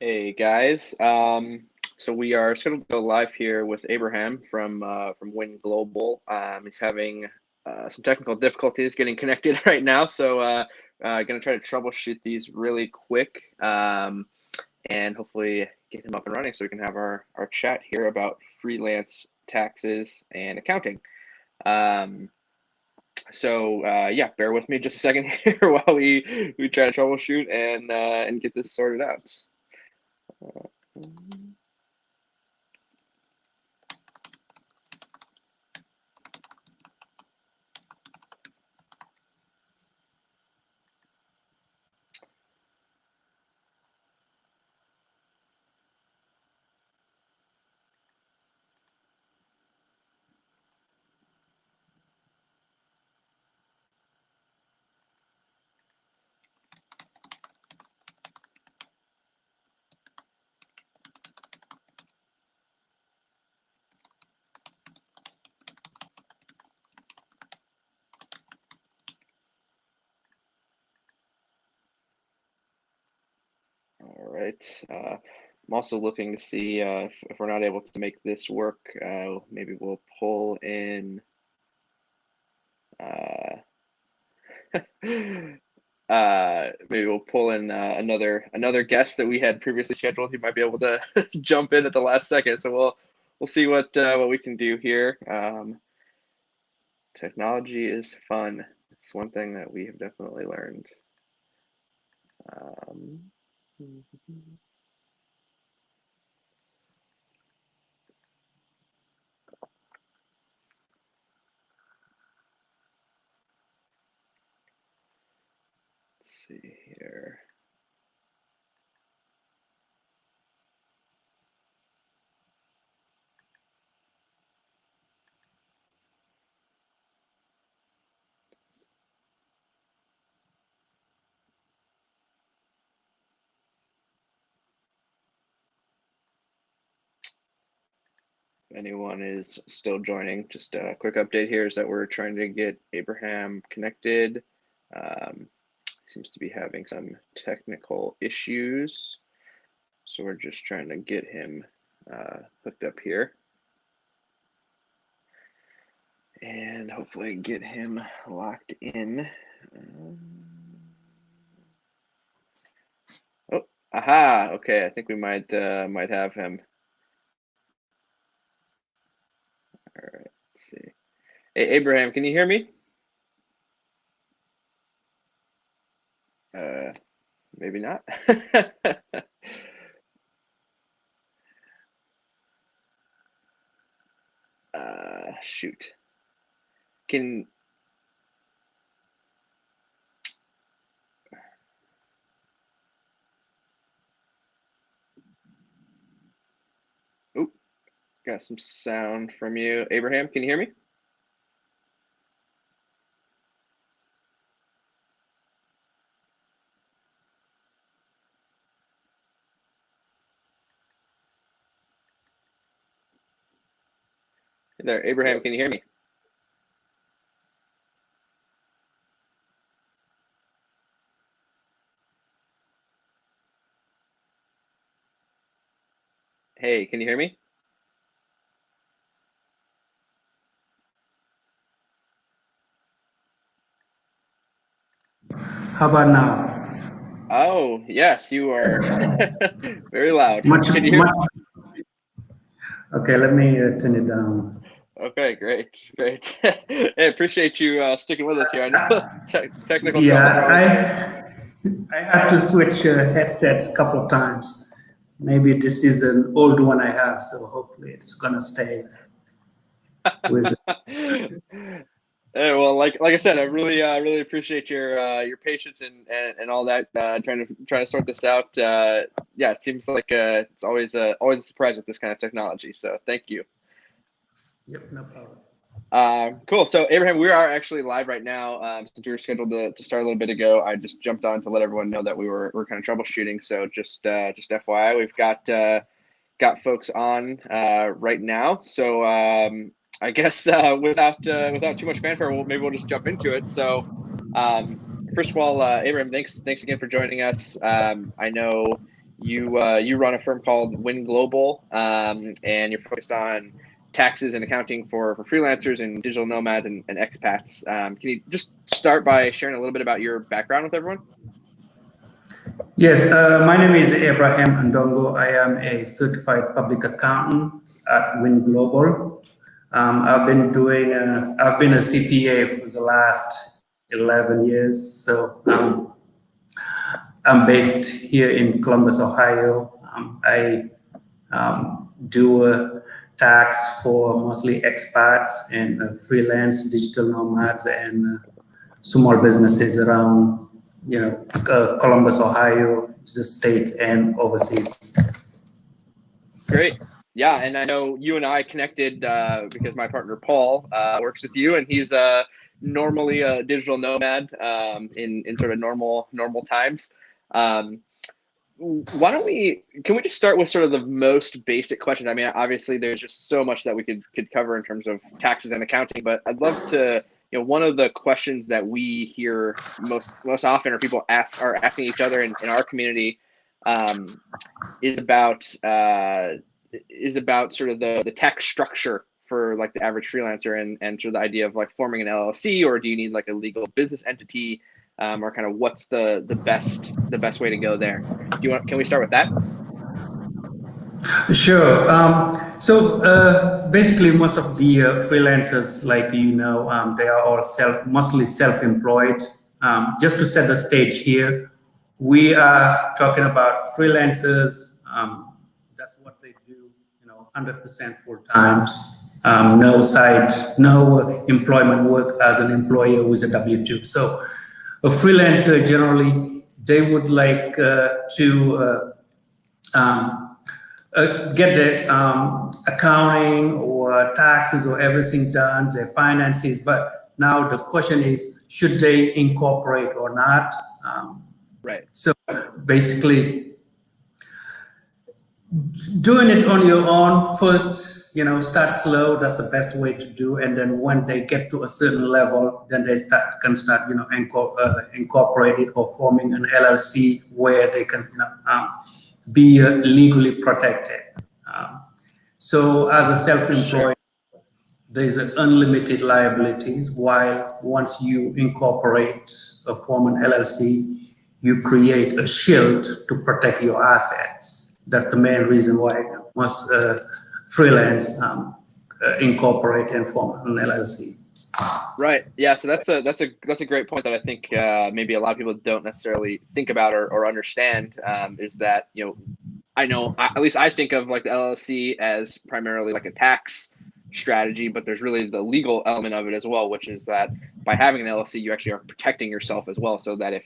Hey guys, so we are scheduled to go live here with Abraham from Whin Global. He's having some technical difficulties getting connected right now, so going to try to troubleshoot these really quick and hopefully get him up and running so we can have our chat here about freelance taxes and accounting. Yeah, bear with me just a second here while we try to troubleshoot and get this sorted out. All right. I'm also looking to see if we're not able to make this work, maybe we'll pull in another guest that we had previously scheduled. He might be able to jump in at the last second. So we'll see what we can do here. Technology is fun. It's one thing that we have definitely learned. Let's see here. Anyone is still joining, just a quick update here is that we're trying to get Abraham connected. Seems to be having some technical issues, so we're just trying to get him hooked up here and hopefully get him locked in. Oh, aha! Okay, I think we might have him. All right, let's see. Hey, Abraham, can you hear me? Maybe not. Shoot. Can Oop, got some sound from you. Abraham, can you hear me? Hey there, Abraham, can you hear me? Hey, can you hear me? How about now? Oh, yes, you are very loud. Much, Can you hear me? Okay, let me turn it down. Okay, great. Hey, appreciate you sticking with us here. I know technical troubles Yeah, are always. I had to switch headsets a couple of times. Maybe this is an old one I have, so hopefully it's gonna stay with it. Well, like I said, I really appreciate your patience and all that. Trying to sort this out. Yeah, it seems like it's always a surprise with this kind of technology. So thank you. Yep, no problem. Cool. So Abraham, we are actually live right now. Since we were scheduled to start a little bit ago, I just jumped on to let everyone know that we're kind of troubleshooting. So just FYI, we've got folks on right now. So I guess without too much fanfare, maybe we'll just jump into it. So first of all, Abraham, thanks again for joining us. I know you run a firm called Whin Global, and you're focused on taxes and accounting for freelancers and digital nomads and expats. Can you just start by sharing a little bit about your background with everyone? Yes, my name is Abraham Ndongo. I am a certified public accountant at Whin Global. I've been a CPA for the last 11 years. So I'm based here in Columbus, Ohio. I do tax for mostly expats and freelance digital nomads and small businesses around, Columbus, Ohio, the state and overseas. Great. Yeah, and I know you and I connected because my partner Paul works with you, and he's normally a digital nomad in sort of normal times. Can we just start with sort of the most basic questions? I mean, obviously there's just so much that we could cover in terms of taxes and accounting, but I'd love to, one of the questions that we hear most often, or people are asking each other in our community, is about sort of the tax structure for like the average freelancer and sort of the idea of like forming an LLC, or do you need like a legal business entity? Or kind of what's the best way to go there? Can we start with that? Sure. So basically, most of the freelancers, like they are all mostly self-employed. Just to set the stage here, we are talking about freelancers. That's what they do, 100% full times. No employment work as an employer with a W-2. So a freelancer generally, they would like to get the accounting or taxes or everything done, their finances. But now the question is, should they incorporate or not? Right. So basically, doing it on your own first, start slow. That's the best way to do. And then when they get to a certain level, then they can start, incorporating or forming an LLC where they can, be legally protected. So as a self-employed, there's an unlimited liabilities. While once you incorporate or form an LLC, you create a shield to protect your assets. That's the main reason why most freelance incorporate and form an LLC. Right. Yeah. So that's a great point that I think maybe a lot of people don't necessarily think about or understand. Is that I know at least I think of like the LLC as primarily like a tax strategy, but there's really the legal element of it as well, which is that by having an LLC, you actually are protecting yourself as well, so that if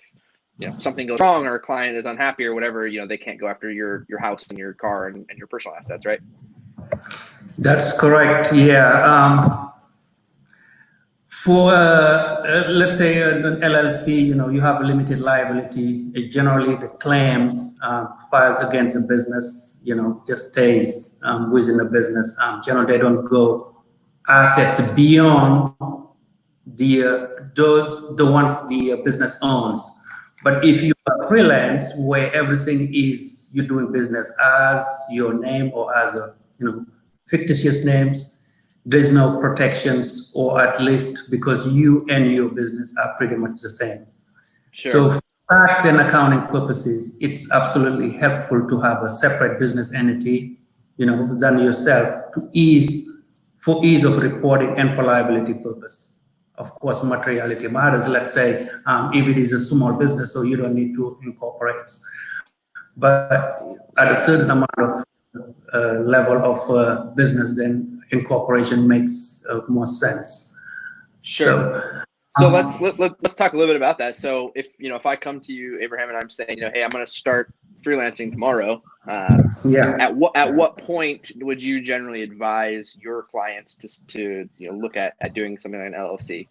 something goes wrong or a client is unhappy or whatever, they can't go after your house and your car and your personal assets, right? That's correct. Yeah. For let's say an LLC, you have a limited liability. Generally, the claims filed against a business, just stays within the business. Generally, they don't go assets beyond the ones the business owns. But if you are freelance, where everything is you're doing business as your name or as a fictitious names, there's no protections, or at least because you and your business are pretty much the same. Sure. So for tax and accounting purposes, it's absolutely helpful to have a separate business entity, than yourself for ease of reporting and for liability purpose. Of course, materiality matters. Let's say if it is a small business, so you don't need to incorporate. But at a certain amount of level of business, then incorporation makes more sense. Sure. So let's talk a little bit about that. So if I come to you, Abraham, and I'm saying, hey, I'm going to start freelancing tomorrow. At what point would you generally advise your clients to look at doing something like an LLC?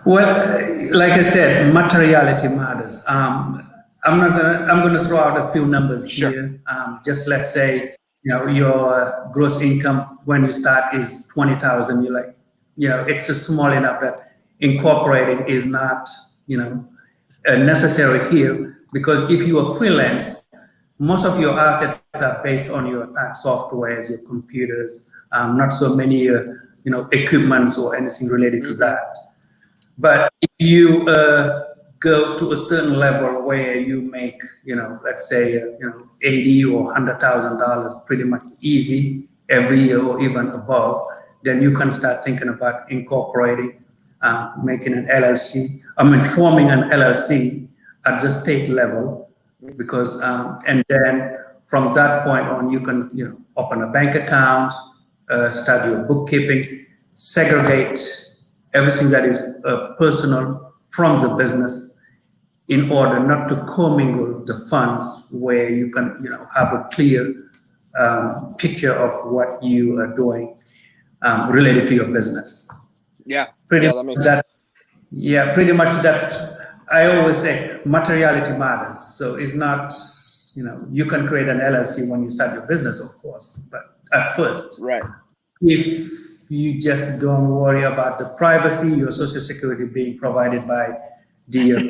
Well, like I said, materiality matters. I'm gonna throw out a few numbers here. Just let's say your gross income when you start is 20,000. You're like, it's just small enough that incorporating is not necessary here. Because if you are freelance, most of your assets are based on your tax softwares, your computers, not so many, equipments or anything related to that. But if you go to a certain level where you make, let's say, $80,000 or $100,000 pretty much easy every year or even above, then you can start thinking about incorporating, making an LLC. Forming an LLC at the state level, because and then from that point on, you can open a bank account, start your bookkeeping, segregate everything that is personal from the business, in order not to commingle the funds, where you can have a clear picture of what you are doing related to your business. Yeah. Pretty that much makes that. Yeah, pretty much that's. I always say materiality matters. So it's not, you can create an LLC when you start your business, of course, but at first, right. If you just don't worry about the privacy, your social security being provided by the,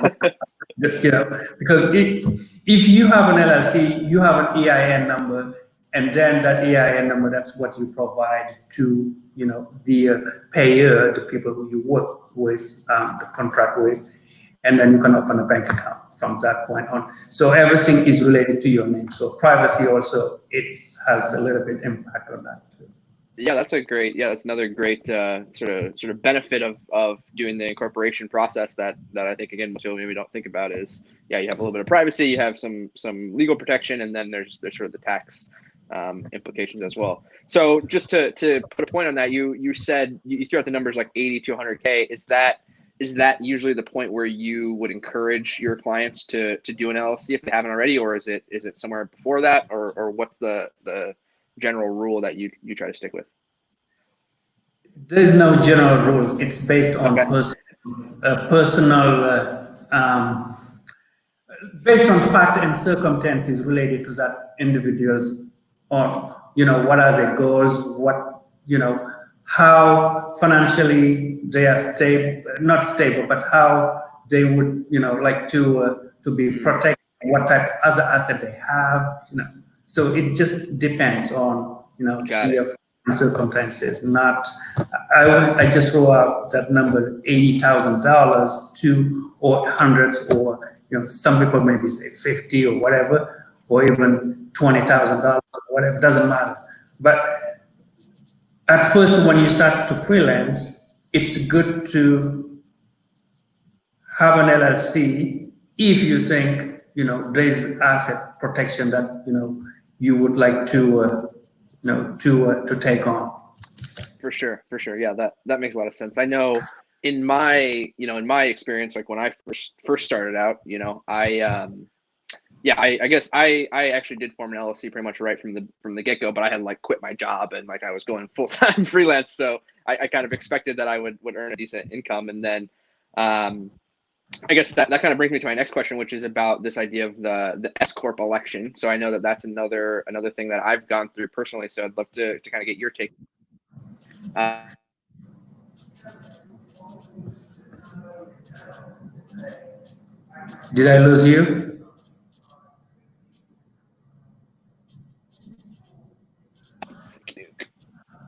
because if you have an LLC, you have an EIN number, and then that EIN number, that's what you provide to, the payer, the people who you work with, the contract with, and then you can open a bank account from that point on. So everything is related to your name. So privacy also, it has a little bit impact on that too. Yeah, that's another great sort of benefit of doing the incorporation process that I think, again, most people maybe don't think about is, you have a little bit of privacy, you have some legal protection, and then there's sort of the tax implications as well. So just to put a point on that, you said you threw out the numbers like 80 to 100K. Is that usually the point where you would encourage your clients to do an LLC if they haven't already, or is it somewhere before that, or what's the general rule that you try to stick with? There's no general rules. It's based on based on fact and circumstances related to that individual's, or what are their goals, what how financially they are stable, not stable, but how they would like to be protected, what type of other asset they have, so it just depends on the circumstances. Not I just throw out that number $80,000 to, or hundreds, or some people maybe say 50 or whatever, or even $20,000 or whatever, doesn't matter. But at first, when you start to freelance, it's good to have an LLC if you think there's asset protection that you would like to to take on. For sure. Yeah, that makes a lot of sense. I know in my experience, like when I first started out, I guess I actually did form an LLC pretty much right from the get go, but I had like quit my job and like I was going full time freelance, so I kind of expected that I would earn a decent income, and then I guess that kind of brings me to my next question, which is about this idea of the S-Corp election. So I know that that's another thing that I've gone through personally. So I'd love to kind of get your take. Did I lose you?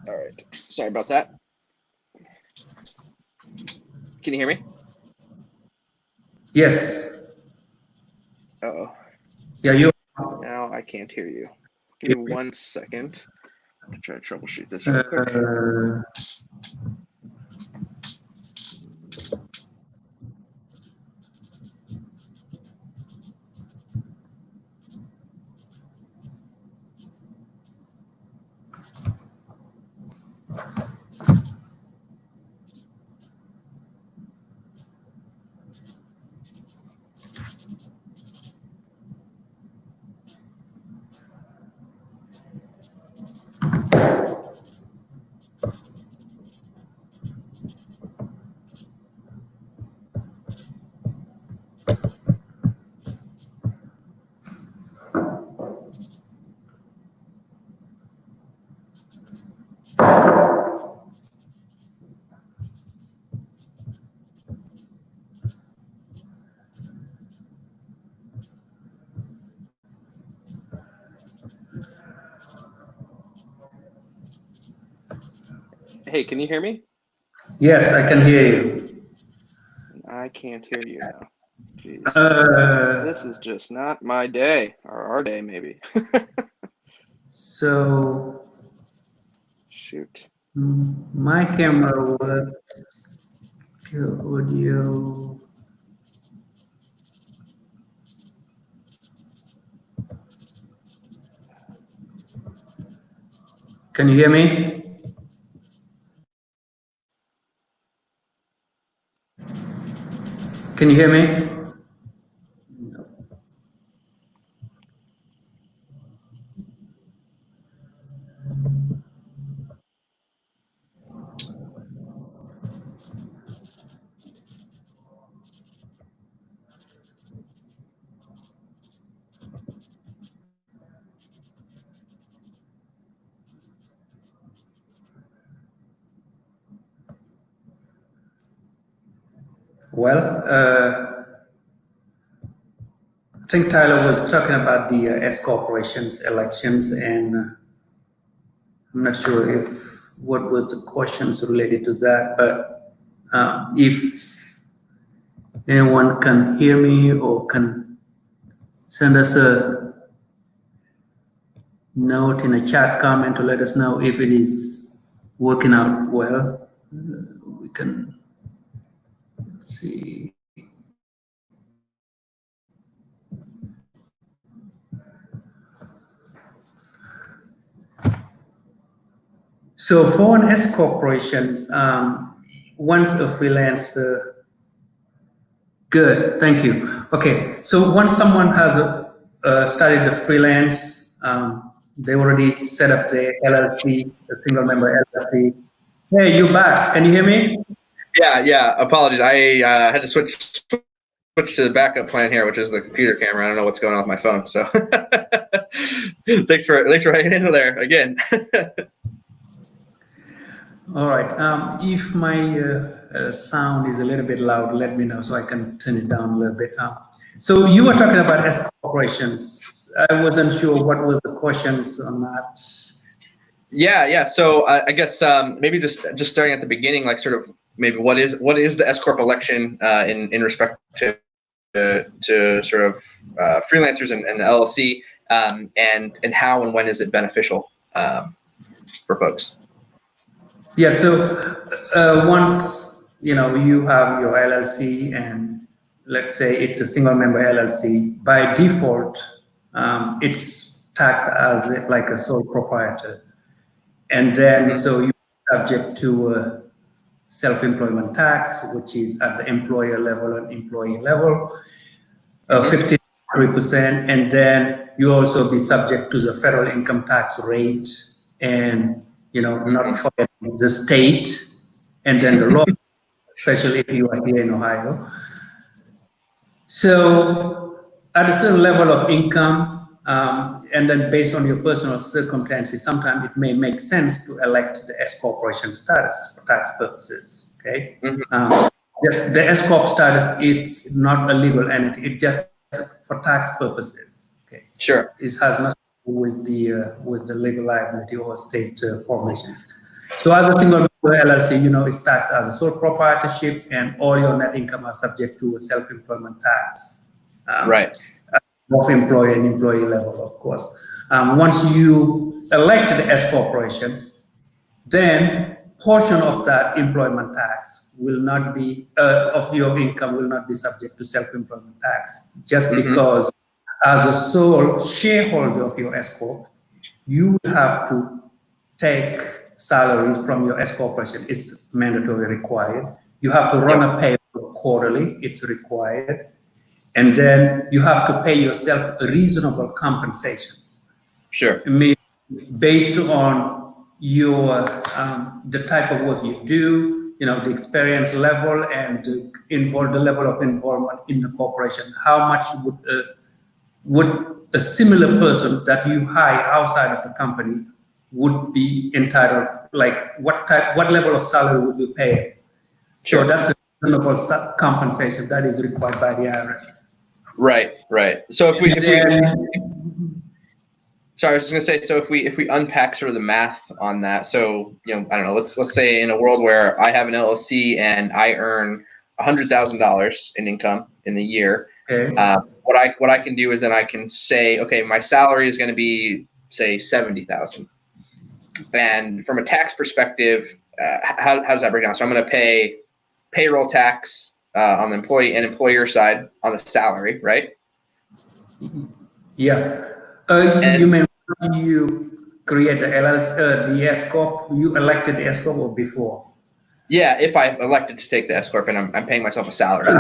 All right. Sorry about that. Can you hear me? Yes. Uh-oh. Yeah, you. Now I can't hear you. Give me 1 second to try to troubleshoot this real quick. Hey, can you hear me? Yes, I can hear you. I can't hear you now. Jeez. This is just not my day, or our day, maybe. So Shoot. my camera works. Audio. Can you hear me? Can you hear me? Well, I think Tyler was talking about the S-Corporations elections, and I'm not sure if what was the questions related to that, but if anyone can hear me or can send us a note in a chat comment to let us know if it is working out well, we can see. So for an S corporations, once a freelancer, good, thank you. Okay, so once someone has started the freelance, they already set up the LLC, the single member LLC. Hey, you back? Can you hear me? Yeah. Apologies. I had to switch to the backup plan here, which is the computer camera. I don't know what's going on with my phone. So thanks for hanging in there again. All right. If my sound is a little bit loud, let me know so I can turn it down a little bit. So you were talking about S corporations. I wasn't sure what was the questions on that. Yeah. So I guess maybe just starting at the beginning, like sort of maybe what is the S-Corp election in respect to sort of freelancers and the LLC, and how and when is it beneficial for folks? Yeah. So once you have your LLC, and let's say it's a single member LLC, by default, it's taxed as like a sole proprietor. And then, so you're subject to self-employment tax, which is at the employer level and employee level, 53%. And then you also be subject to the federal income tax rate, and not forget the state, and then the law, especially if you are here in Ohio. So at a certain level of income, and then based on your personal circumstances, sometimes it may make sense to elect the S corporation status for tax purposes. Okay, yes, the S corp status, it's not a legal entity; it just for tax purposes. Okay, sure. It has nothing to do with the legal liability or state formations. So as a single LLC, it's taxed as a sole proprietorship, and all your net income are subject to a self-employment tax. Right. Both employee and employee level, of course. Once you elect the S corporations, then portion of that employment tax will not be, of your income will not be subject to self-employment tax, just because as a sole shareholder of your S corp, you have to take salary from your S corporation. It's mandatory required. You have to run a payroll quarterly. It's required. And then you have to pay yourself a reasonable compensation. Sure. Based on your the type of work you do, the experience level, and the level of involvement in the corporation. How much would a similar person that you hire outside of the company would be entitled? Like what level of salary would you pay? Sure. So that's a reasonable compensation that is required by the IRS. Right. So if we So I was just gonna say, so if we unpack sort of the math on that, so I don't know, let's say in a world where I have an LLC and I earn $100,000 in income in the year, Okay. what I can do is then I can say, okay, my salary is going to be say 70,000, and from a tax perspective, how does that break down? So I'm going to pay payroll tax on the employee and employer side on the salary, right? Yeah. You mean you create the LLC, the S-Corp, you elected the S-Corp or before? Yeah, if I elected to take the S-Corp and I'm paying myself a salary.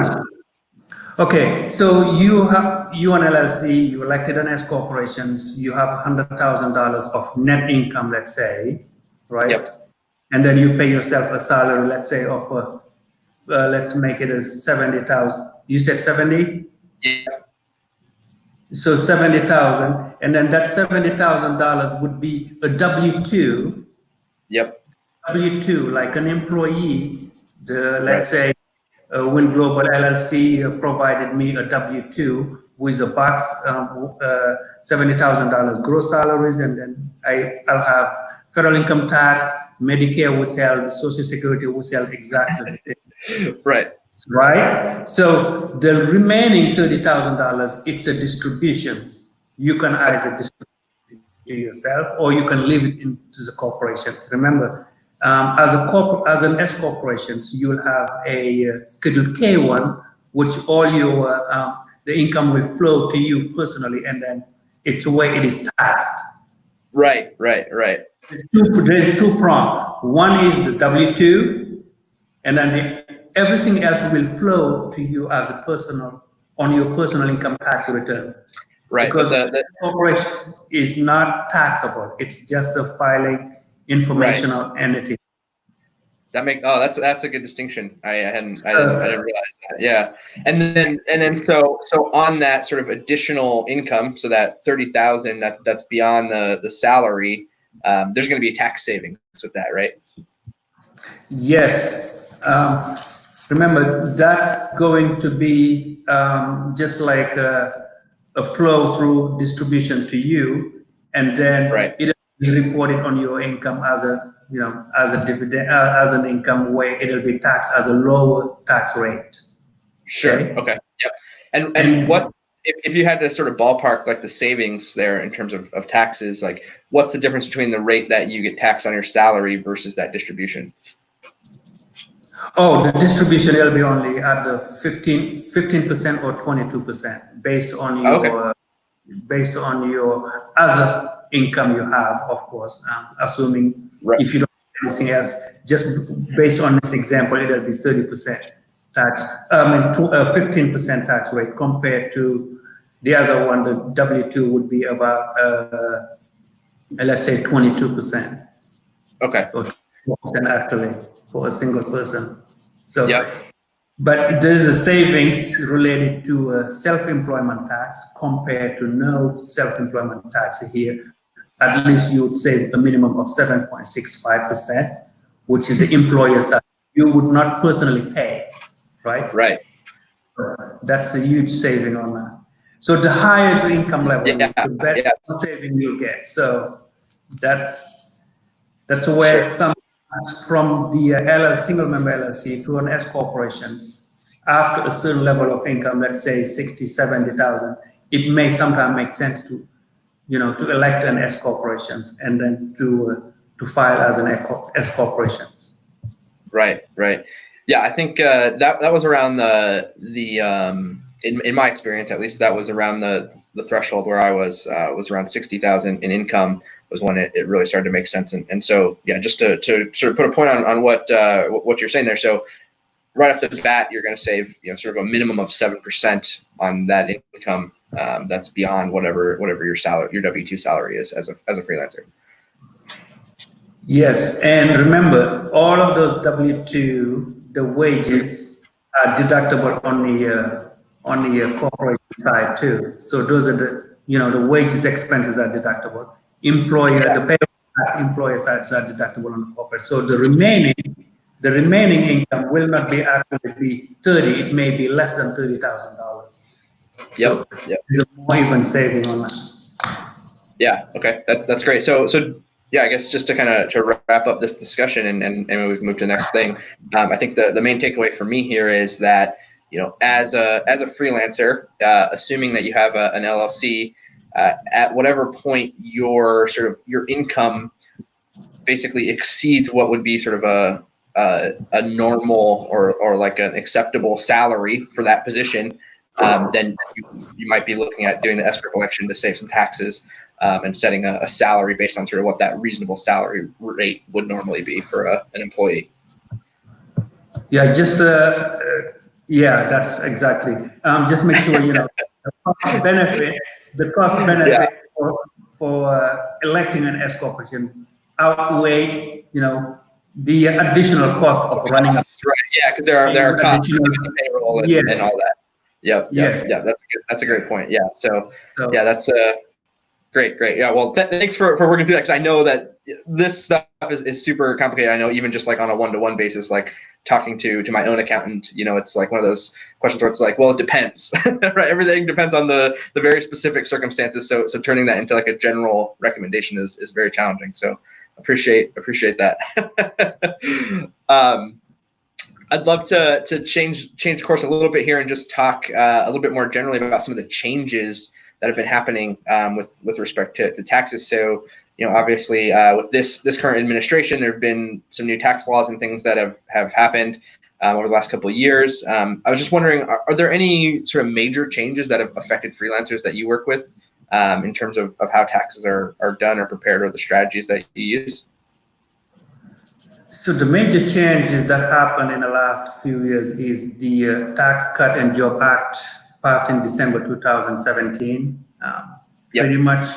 Okay, so you an LLC, you elected an S corporations, you have $100,000 of net income, let's say, right? Yep. And then you pay yourself a salary, let's say, of let's make it as 70,000. You said 70? Yeah. So 70,000, and then that $70,000 would be a W-2. Yep. W-2, like an employee. Let's say Whin Global LLC provided me a W-2 with a box, $70,000 gross salaries, and then I'll have federal income tax, Medicare withheld, Social Security withheld, exactly. Right. Right. So the remaining $30,000, it's a distributions. You can either distribute to yourself or you can leave it into the corporations. Remember, as an S corporations, you will have a Schedule K1, which all your the income will flow to you personally, and then it's the way it is taxed. Right. There's two prongs. One is the W-2, and then everything else will flow to you as a on your personal income tax return. Right. Because the corporation is not taxable. It's just a filing informational entity. That that's a good distinction. I didn't realize that. Yeah. And then so on that sort of additional income, so that 30,000 that's beyond the salary, there's going to be a tax savings with that, right? Yes. Remember, that's going to be just like a flow through distribution to you, and then it'll be reported on your income as a as a dividend, as an income where it'll be taxed as a lower tax rate. Sure. Okay. Yep. And what if you had to sort of ballpark like the savings there in terms of taxes, like what's the difference between the rate that you get taxed on your salary versus that distribution? Oh, the distribution will be only at the 15% or 22% based on your based on your other income you have, of course. Assuming if you don't have anything else, just based on this example, it'll be 30% tax. 15% tax rate compared to the other one. The W-2 would be about let's say 22%. Okay. And actually for a single person. So, but there's a savings related to self-employment tax compared to no self-employment tax here. At least you would save a minimum of 7.65%, which is the employer's side. You would not personally pay, right? Right. That's a huge saving on that. So the higher the income level, the better saving you'll get. So that's where some from the single member LLC to an S corporations after a certain level of income, let's say 60, 70,000, it may sometimes make sense to, to elect an S corporations and then to file as an S corporations. Right. Yeah, I think that was around in my experience, at least, that was around the threshold where I was around 60,000 in income was when it really started to make sense. And so, yeah, just to sort of put a point on what you're saying there. So right off the bat, you're going to save, sort of a minimum of 7% on that income. That's beyond whatever your salary, your W-2 salary is as a freelancer. Yes, and remember, all of those W-2, the wages are deductible on the corporate side too. So those are the wages expenses are deductible. The payroll tax employer sides are deductible on the corporate. So the remaining income will not be actually 30. It may be less than $30,000. So there's a more even saving on that. Yeah. Okay. That's great. So yeah, I guess just to kind of to wrap up this discussion and maybe we can move to the next thing. I think the main takeaway for me here is that, you know, as a freelancer, assuming that you have an LLC, at whatever point your income basically exceeds what would be sort of a normal or like an acceptable salary for that position, then you might be looking at doing the S-Corp election to save some taxes, and setting a salary based on sort of what that reasonable salary rate would normally be for an employee. Yeah, yeah, that's exactly. Just make sure, you know, the cost benefit for electing an S corporation outweigh, you know, the additional cost of running. Right. Yeah, because there are costs to payroll and all that. Yep. Yeah. That's a great point. Yeah. So yeah, that's great. Yeah. Well, thanks for working through that, because I know that this stuff is super complicated. I know even just like on a one-to-one basis, like talking to my own accountant, you know, it's like one of those questions where it's like, well, it depends, right? Everything depends on the very specific circumstances. So turning that into like a general recommendation is very challenging. So appreciate that. I'd love to change course a little bit here and just talk a little bit more generally about some of the changes that have been happening with respect to taxes. So, you know, obviously with this current administration, there have been some new tax laws and things that have happened over the last couple of years. I was just wondering, are there any sort of major changes that have affected freelancers that you work with in terms of how taxes are done or prepared, or the strategies that you use? So the major changes that happened in the last few years is the Tax Cut and Job Act passed in December 2017. Pretty much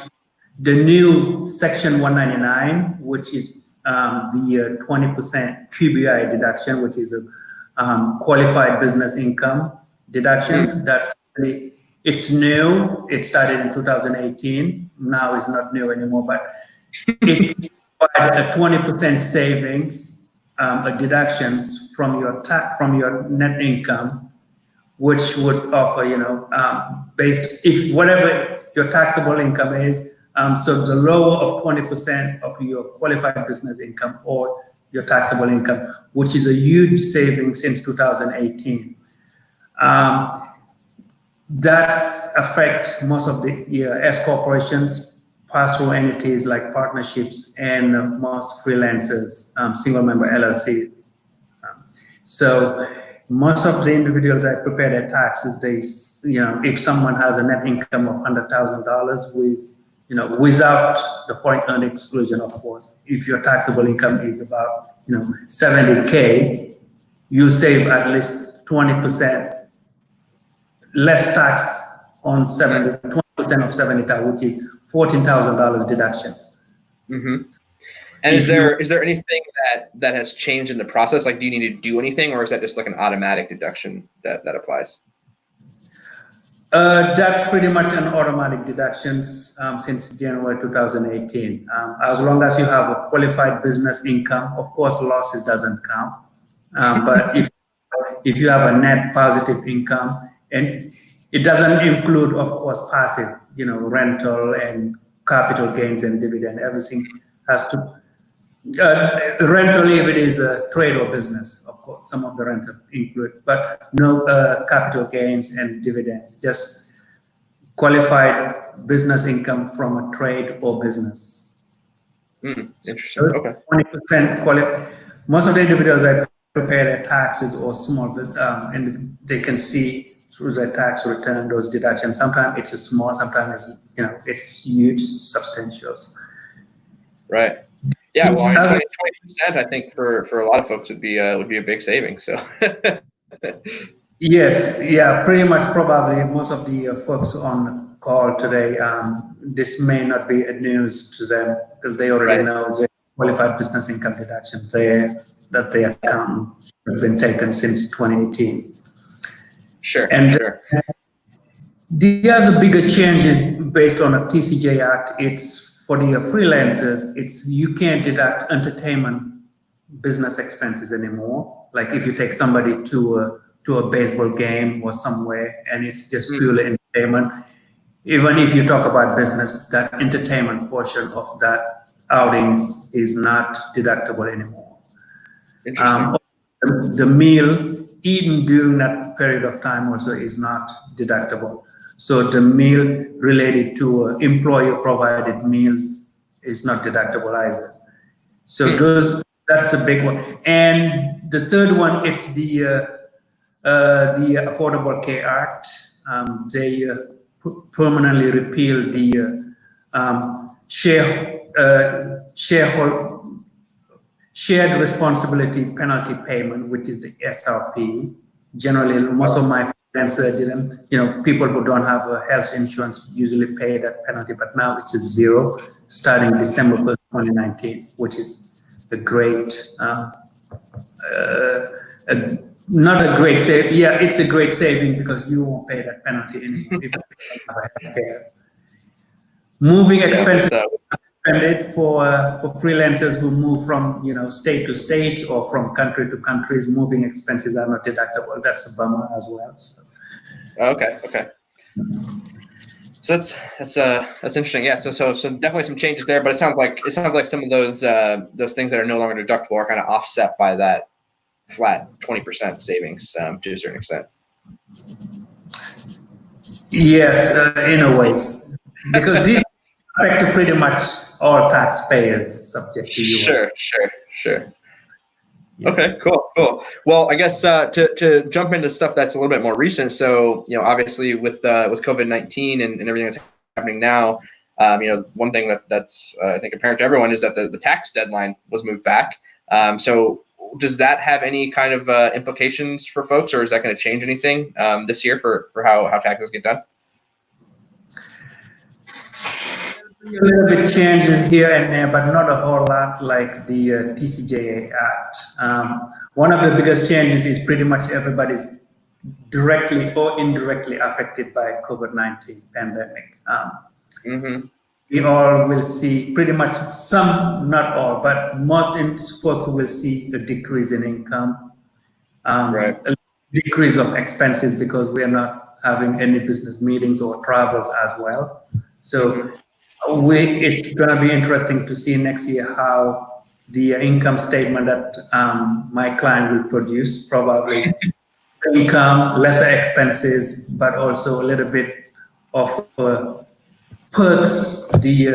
the new Section 199, which is the 20% QBI deduction, which is a qualified business income deductions. It's new. It started in 2018. Now it's not new anymore, but it provides a 20% savings, deductions from your net income, which would offer, you know, based if whatever your taxable income is. So the lower of 20% of your qualified business income or your taxable income, which is a huge savings since 2018. That's affect most of the S corporations, pass-through entities like partnerships, and most freelancers, single member LLCs. So most of the individuals that prepare their taxes, they, you know, if someone has a net income of $100,000 with, you know, without the foreign earned exclusion, of course, if your taxable income is about, you know, 70K, you save at least 20% less tax on 20% of 70,000, which is $14,000 deductions. Mm-hmm. And is there anything that has changed in the process? Like, do you need to do anything, or is that just like an automatic deduction that applies? That's pretty much an automatic deductions since January 2018. As long as you have a qualified business income, of course, losses doesn't count. But if you have a net positive income, and it doesn't include, of course, passive, you know, rental and capital gains and dividend, everything has to. Rental, if it is a trade or business, of course, some of the rental include, but no capital gains and dividends, just qualified business income from a trade or business. Interesting. Okay. 20% most of the individuals that prepare their taxes or small business, and they can see through their tax return those deductions. Sometimes it's a small, sometimes it's, you know, it's huge, substantial. Right. Yeah, well, I mean, 20%, I think for a lot of folks would be a big savings. So. Yes, yeah, pretty much probably most of the folks on the call today, this may not be a news to them because they already know the qualified business income deductions that their account have been taken since 2018. Sure. And sure. The other bigger changes based on a TCJ Act, it's for the freelancers, it's you can't deduct entertainment business expenses anymore. Like if you take somebody to a baseball game or somewhere and it's just purely entertainment, even if you talk about business, that entertainment portion of that outings is not deductible anymore. Interesting. The meal eaten during that period of time also is not deductible. So the meal related to employer provided meals is not deductible either. So that's a big one. And the third one is the Affordable Care Act. They permanently repealed the shared responsibility penalty payment, which is the SRP. Generally, most of my friends didn't, people who don't have a health insurance usually pay that penalty, but now it's a zero starting December 1st, 2019, which is a great, not a great save. Yeah, it's a great saving because you won't pay that penalty anymore if you don't have health care. Moving expenses. For freelancers who move from state to state or from country to countries, moving expenses are not deductible. That's a bummer as well. So. Okay. So that's interesting. Yeah. So definitely some changes there, but it sounds like some of those things that are no longer deductible are kind of offset by that flat 20% savings to a certain extent. Yes, in a way, because these affect pretty much all taxpayers subject to US. Sure. Yeah. Okay, cool. Well, I guess to jump into stuff that's a little bit more recent. So, obviously with COVID-19 and everything that's happening now, one thing that's I think apparent to everyone is that the tax deadline was moved back. So does that have any kind of implications for folks, or is that going to change anything this year for how taxes get done? A little bit changes here and there, but not a whole lot like the TCJA Act. One of the biggest changes is pretty much everybody's directly or indirectly affected by COVID-19 pandemic. We all will see pretty much some, not all, but most folks will see a decrease in income, a decrease of expenses because we are not having any business meetings or travels as well. So it's going to be interesting to see next year how the income statement that my client will produce, probably income, lesser expenses, but also a little bit of perks the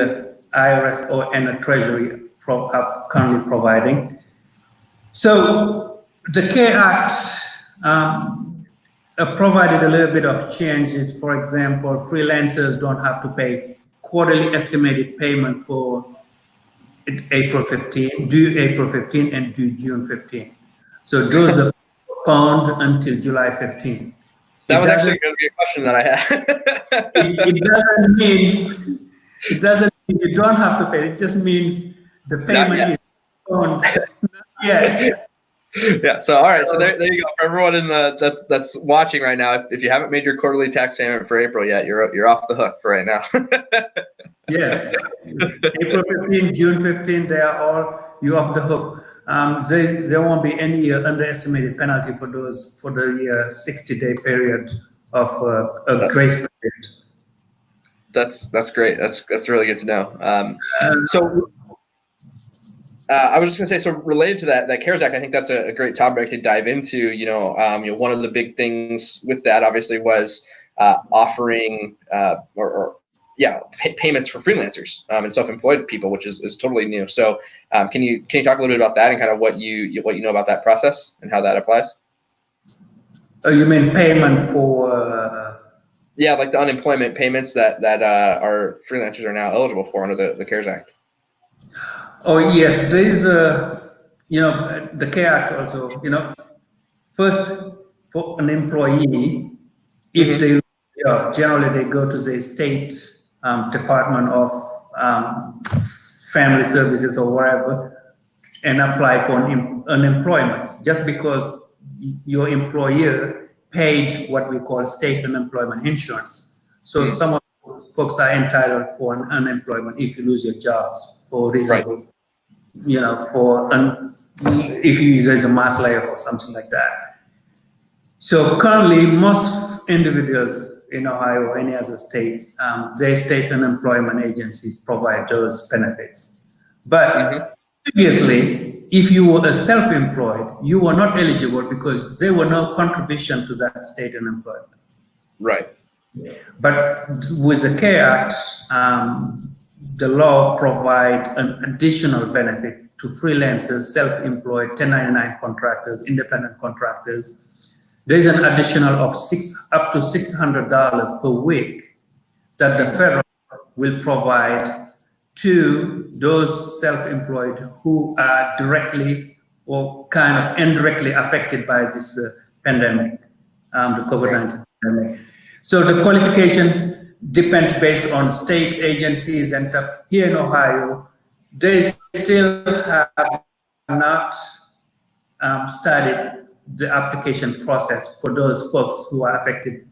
IRS and the Treasury are currently providing. So the CARE Act provided a little bit of changes. For example, freelancers don't have to pay quarterly estimated payment for April 15, due April 15 and due June 15. So those are postponed until July 15. That was actually going to be a question that I had. it doesn't mean you don't have to pay. It just means the payment is postponed. Yeah. So all right. So there you go. For everyone that's watching right now, if you haven't made your quarterly tax payment for April yet, you're off the hook for right now. Yes. April 15, June 15, they are all you off the hook. There won't be any underestimated penalty for the 60-day period of a grace period. That's great. That's really good to know. So. I was just going to say, so related to that CARES Act, I think that's a great topic to dive into. One of the big things with that obviously was offering payments for freelancers and self-employed people, which is totally new. So can you talk a little bit about that and kind of what you know about that process and how that applies? Oh, you mean payment for? Yeah, like the unemployment payments that our freelancers are now eligible for under the CARES Act. Oh yes, there is the CARE Act also. First for an employee, if they generally they go to the state Department of Family Services or wherever and apply for unemployment. Just because your employer paid what we call state unemployment insurance, so some of folks are entitled for an unemployment if you lose your jobs for reasonable. Right. If you use it as a mass layoff or something like that. So currently, most individuals, in Ohio or any other states, their state unemployment agencies provide those benefits. But previously, if you were a self-employed, you were not eligible because there were no contribution to that state unemployment. Right. But with the CARE Act, the law provides an additional benefit to freelancers, self-employed, 1099 contractors, independent contractors. There's an additional of up to $600 per week that the federal will provide to those self-employed who are directly or kind of indirectly affected by this pandemic, the COVID-19 pandemic. So the qualification depends based on states, agencies, and here in Ohio, they still have not started the application process for those folks who are affected,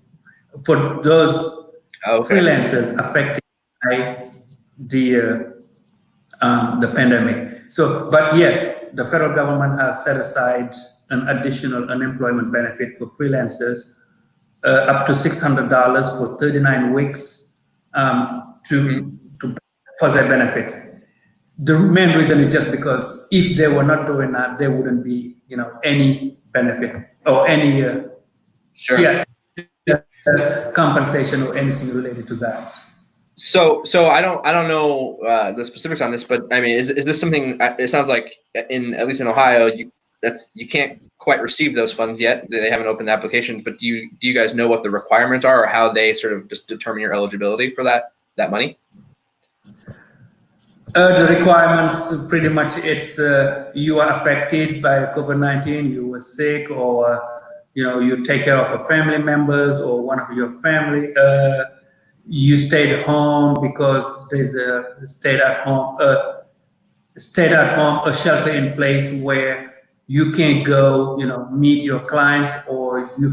for those freelancers affected by the pandemic. So, but yes, the federal government has set aside an additional unemployment benefit for freelancers, up to $600 for 39 weeks for their benefit. The main reason is just because if they were not doing that, there wouldn't be, any benefit or any compensation or anything related to that. So I don't know the specifics on this, but I mean, is this something? It sounds like at least in Ohio, you can't quite receive those funds yet. They haven't opened applications, but do you guys know what the requirements are or how they sort of just determine your eligibility for that money? The requirements pretty much it's you are affected by COVID-19, you were sick, or you take care of a family members or one of your family. You stayed home because there's a stayed at home, a shelter in place where you can't go, meet your clients, or you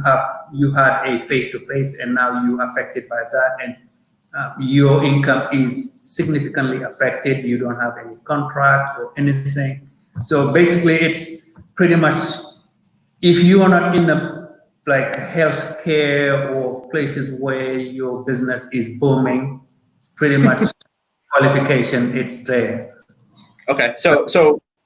had a face-to-face and now you're affected by that, and your income is significantly affected. You don't have any contract or anything. So basically, it's pretty much if you are not in the healthcare or places where your business is booming, pretty much qualification it's there. Okay, so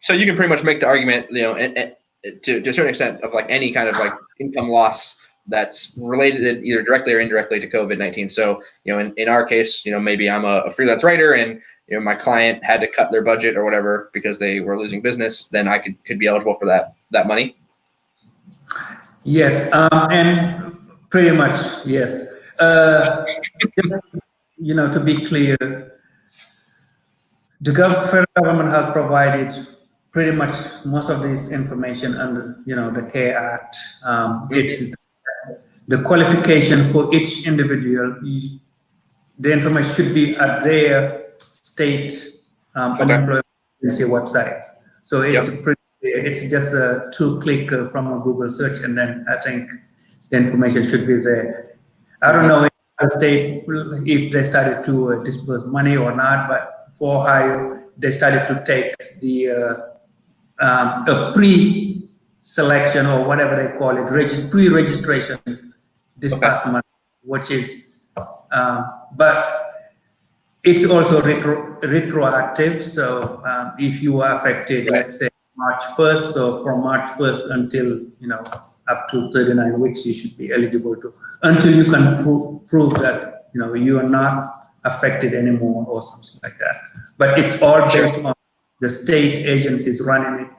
you can pretty much make the argument, to a certain extent of any kind of income loss that's related either directly or indirectly to COVID-19. So, in our case, maybe I'm a freelance writer and, my client had to cut their budget or whatever because they were losing business, then I could be eligible for that money. Yes, and pretty much, yes. To be clear, the federal government has provided pretty much most of this information under, the CARE Act. It's the qualification for each individual. The information should be at their state unemployment agency website. So it's it's just a 2-click from a Google search, and then I think the information should be there. I don't know in the state if they started to disburse money or not, but for Ohio, they started to take the a pre-selection or whatever they call it, pre-registration this past month, which is, but it's also retroactive. So if you are affected, let's say March 1st, so from March 1st until, up to 39 weeks, you should be eligible to, until you can prove that, you are not affected anymore or something like that. But it's all based on the state agencies running it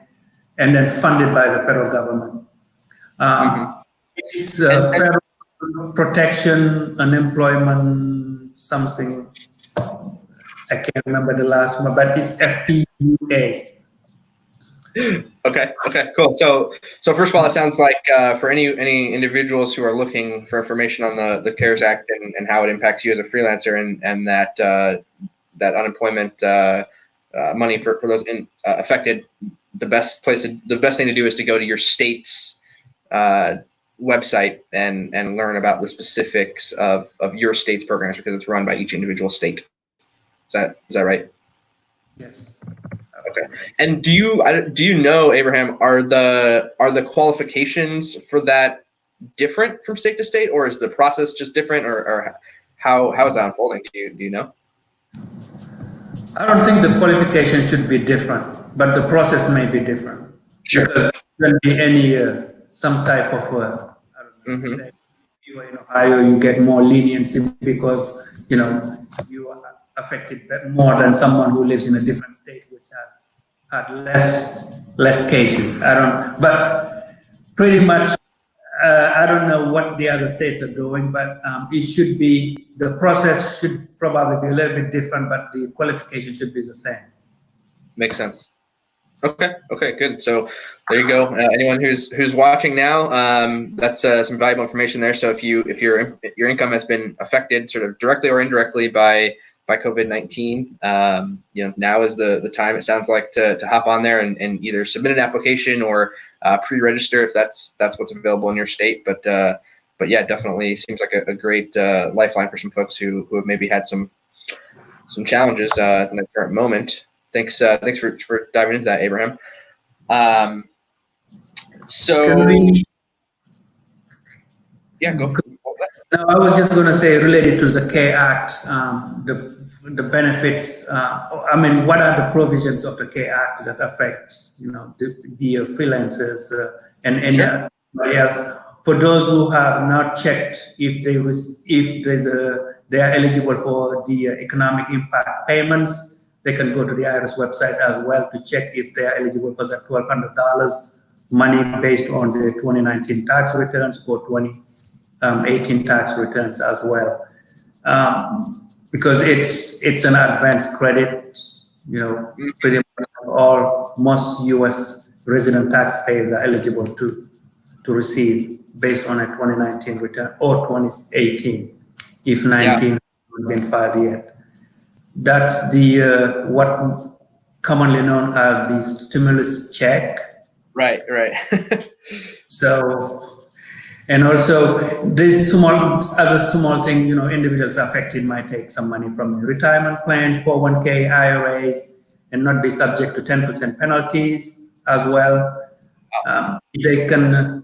and then funded by the federal government. It's federal protection, unemployment, something. I can't remember the last one, but it's FPUA. Okay, cool. So first of all, it sounds like for any individuals who are looking for information on the CARES Act and how it impacts you as a freelancer and that unemployment money for those affected, the best thing to do is to go to your state's website and learn about the specifics of your state's programs, because it's run by each individual state. Is that right? Yes. Okay. And do you know, Abraham, are the qualifications for that different from state to state, or is the process just different, or how is that unfolding? Do you know? I don't think the qualification should be different, but the process may be different. Sure. Because there can be any some type of I don't know. If you are in Ohio, you get more leniency because you are affected more than someone who lives in a different state which has had less cases. But pretty much. I don't know what the other states are doing, but the process should probably be a little bit different, but the qualification should be the same. Makes sense. Okay, good. So there you go. Anyone who's watching now, that's some valuable information there. So if your income has been affected sort of directly or indirectly by COVID-19, now is the time, it sounds like, to hop on there and either submit an application or pre-register if that's what's available in your state. But yeah, definitely seems like a great lifeline for some folks who have maybe had some challenges in the current moment. Thanks for diving into that, Abraham. Yeah, go. No, I was just going to say, related to the K Act, the benefits. What are the provisions of the K Act that affects, the freelancers and anybody else? For those who have not checked if they are eligible for the economic impact payments, they can go to the IRS website as well to check if they are eligible for that $1,200 money based on the 2019 tax returns or 2018 tax returns as well, because it's an advance credit. Pretty much most U.S. resident taxpayers are eligible to receive based on a 2019 return or 2018 if 19 hasn't been filed yet. That's the what commonly known as the stimulus check. Right. So, and also this small thing, individuals affected might take some money from a retirement plan, 401k, IRAs, and not be subject to 10% penalties as well. They can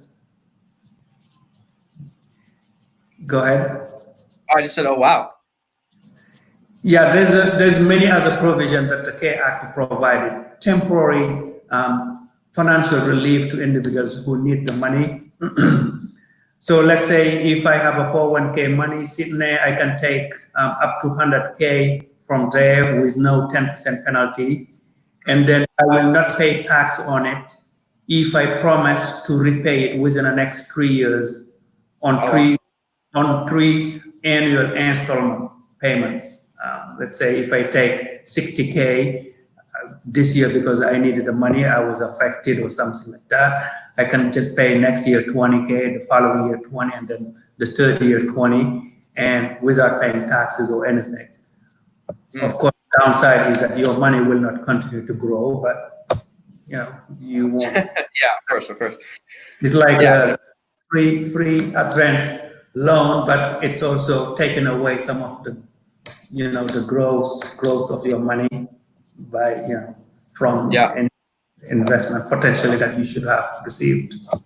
go ahead. I just said, oh wow. Yeah, there's many other provisions that the K Act provided. Temporary financial relief to individuals who need the money. So let's say if I have a 401k money sitting there, I can take up to 100k from there with no 10% penalty, and then I will not pay tax on it if I promise to repay it within the next 3 years on three annual installment payments. Let's say if I take 60k this year because I needed the money, I was affected or something like that, I can just pay next year 20k, the following year 20, and then the third year 20, and without paying taxes or anything. Of course, the downside is that your money will not continue to grow, but you won't. Yeah, of course. It's like a free advance loan, but it's also taken away some of the the growth of your money by from any investment potentially that you should have received. Of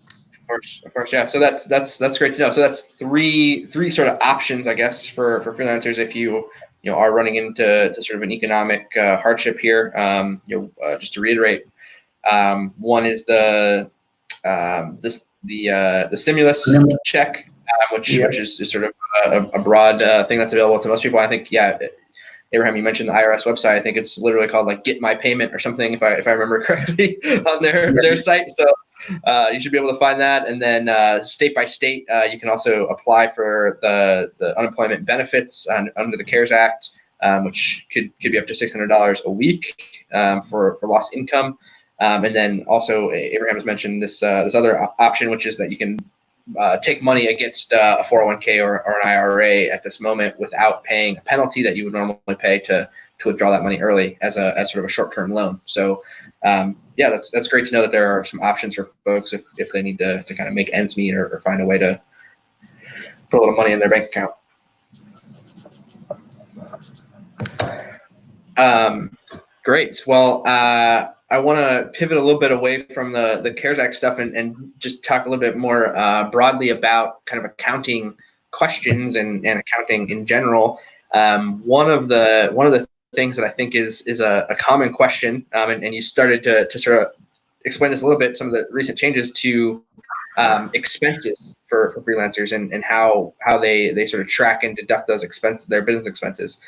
course, yeah. So that's great to know. So that's three sort of options, I guess, for freelancers if you are running into sort of an economic hardship here. Just to reiterate, one is the stimulus check, which is sort of a broad thing that's available to most people. I think, Abraham, you mentioned the IRS website. I think it's literally called like Get My Payment or something, if I remember correctly, on their site. So you should be able to find that. And then state by state, you can also apply for the unemployment benefits under the CARES Act, which could be up to $600 a week for lost income. And then also Abraham has mentioned this other option, which is that you can take money against a 401k or an IRA at this moment without paying a penalty that you would normally pay to withdraw that money early as sort of a short-term loan. So that's great to know that there are some options for folks if they need to kind of make ends meet or find a way to put a little money in their bank account. Great. Well, I want to pivot a little bit away from the CARES Act stuff and just talk a little bit more broadly about kind of accounting questions and accounting in general. One of the things that I think is a common question, and you started to sort of explain this a little bit, some of the recent changes to expenses for freelancers and how they sort of track and deduct those expenses, their business expenses.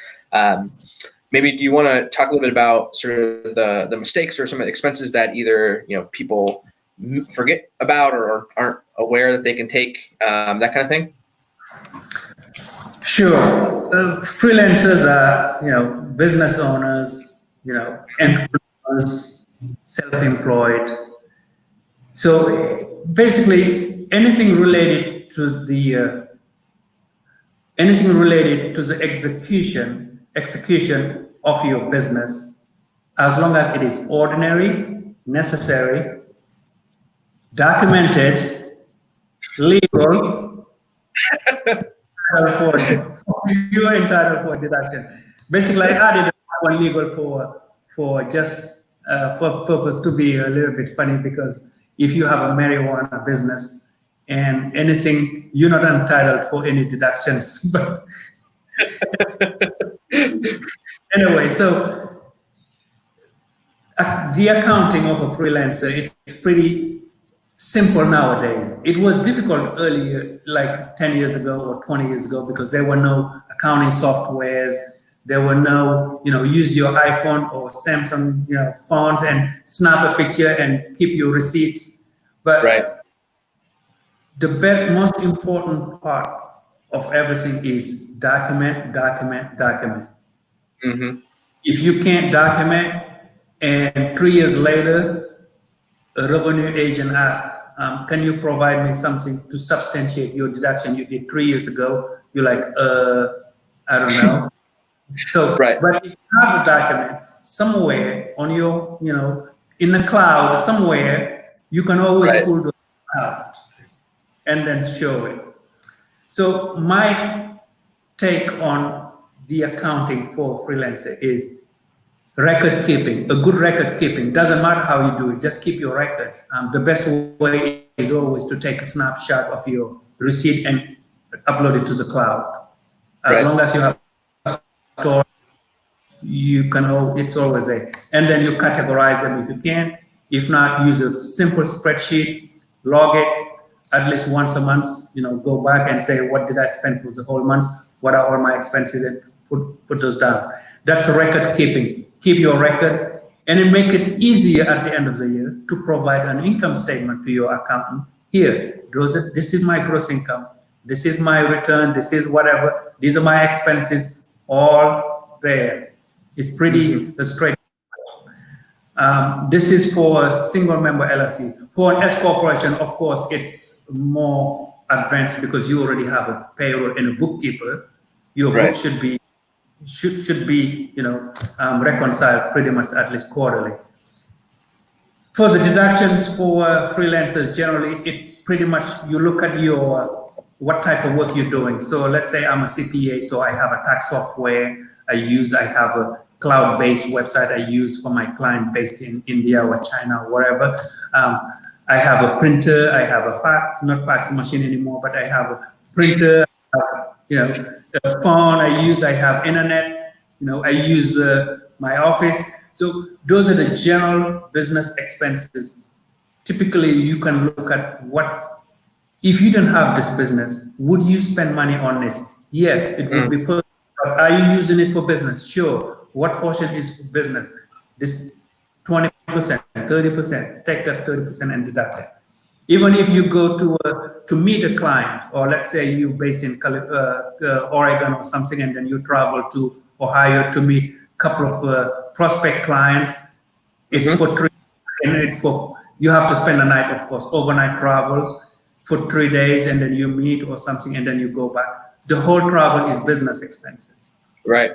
Maybe do you want to talk a little bit about sort of the mistakes or some of the expenses that either people forget about or aren't aware that they can take, that kind of thing? Sure. Freelancers are business owners, entrepreneurs, self-employed. So basically anything related to the execution of your business, as long as it is ordinary, necessary, documented, legal, you are entitled for deduction. Basically, I added one legal for just for purpose to be a little bit funny, because if you have a marijuana business and anything, you're not entitled for any deductions. But anyway, so the accounting of a freelancer is pretty simple nowadays. It was difficult earlier, like 10 years ago or 20 years ago, because there were no accounting softwares. There were no, use your iPhone or Samsung, phones and snap a picture and keep your receipts. But right. The most important part of everything is document. Mm-hmm. If you can't document, and 3 years later, a revenue agent asks, can you provide me something to substantiate your deduction you did 3 years ago? You're like, I don't know. So, right. But if you have a document somewhere on your, in the cloud somewhere, you can always pull those out and then show it. So my take on the accounting for freelancer is record keeping. A good record keeping, doesn't matter how you do it, just keep your records. The best way is always to take a snapshot of your receipt and upload it to the cloud. As long as you have store, you can, it's always there. And then you categorize them if you can. If not, use a simple spreadsheet, log it at least once a month, go back and say, what did I spend for the whole month? What are all my expenses? And put those down. That's record keeping. Keep your records, and then make it easier at the end of the year to provide an income statement to your accountant. Here, this is my gross income. This is my return. This is whatever. These are my expenses, all there. It's pretty straight. This is for a single member LLC. For an S-corporation, of course, it's more advanced because you already have a payroll and a bookkeeper. Your book should be reconciled pretty much at least quarterly. For the deductions for freelancers, generally, it's pretty much you look at what type of work you're doing. So let's say I'm a CPA, so I have a tax software I have a cloud-based website I use for my client based in India or China or wherever. I have a printer, I have not fax machine anymore, but I have a printer, a phone I have internet, I use my office. So those are the general business expenses. Typically, you can look at if you don't have this business, would you spend money on this? Yes, it would be perfect. But are you using it for business? Sure. What portion is for business? This 20%, 30%, take that 30% and deduct it. Even if you go to meet a client, or let's say you're based in Oregon or something, and then you travel to Ohio to meet a couple of prospect clients, it's for 3 days. You have to spend a night, of course, overnight travels for 3 days, and then you meet or something, and then you go back. The whole travel is business expenses. Right.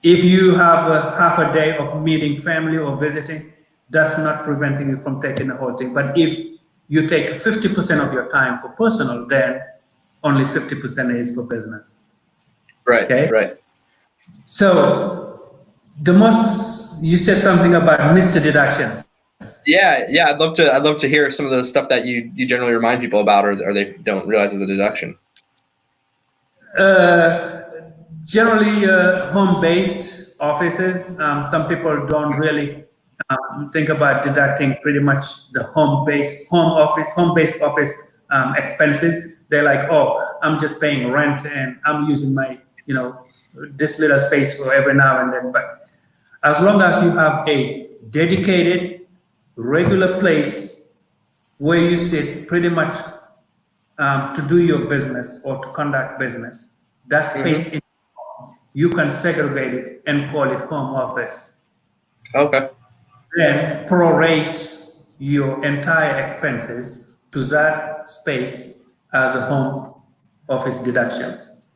If you have half a day of meeting family or visiting, that's not preventing you from taking the whole thing. But if you take 50% of your time for personal, then only 50% is for business. Right. Okay. Right. So the most You said something about Mr. Deductions. Yeah, I'd love to hear some of the stuff that you generally remind people about, or they don't realize is a deduction. Generally, home-based offices. Some people don't really think about deducting pretty much the home-based office expenses. They're like, oh, I'm just paying rent and I'm using my, this little space for every now and then. But as long as you have a dedicated, regular place where you sit pretty much to do your business or to conduct business, that space you can segregate it and call it home office. Okay. Then prorate your entire expenses to that space as a home office deductions.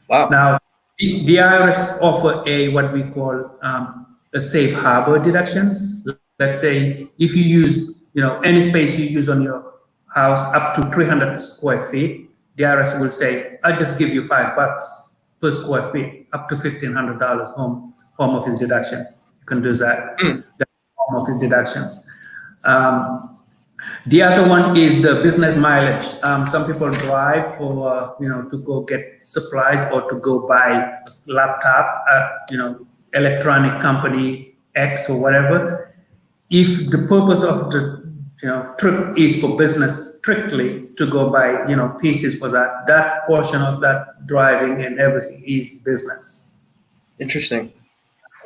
Wow. Now, the IRS offer what we call a safe harbor deductions. Let's say if you use, any space you use on your house up to 300 square feet, the IRS will say, I'll just give you $5 per square feet, up to $1,500 home office deduction. You can do that. That's home office deductions. The other one is the business mileage. Some people drive for, to go get supplies or to go buy a laptop, electronic company X or whatever. If the purpose of the trip is for business strictly to go buy, pieces for that portion of that driving and everything is business. Interesting.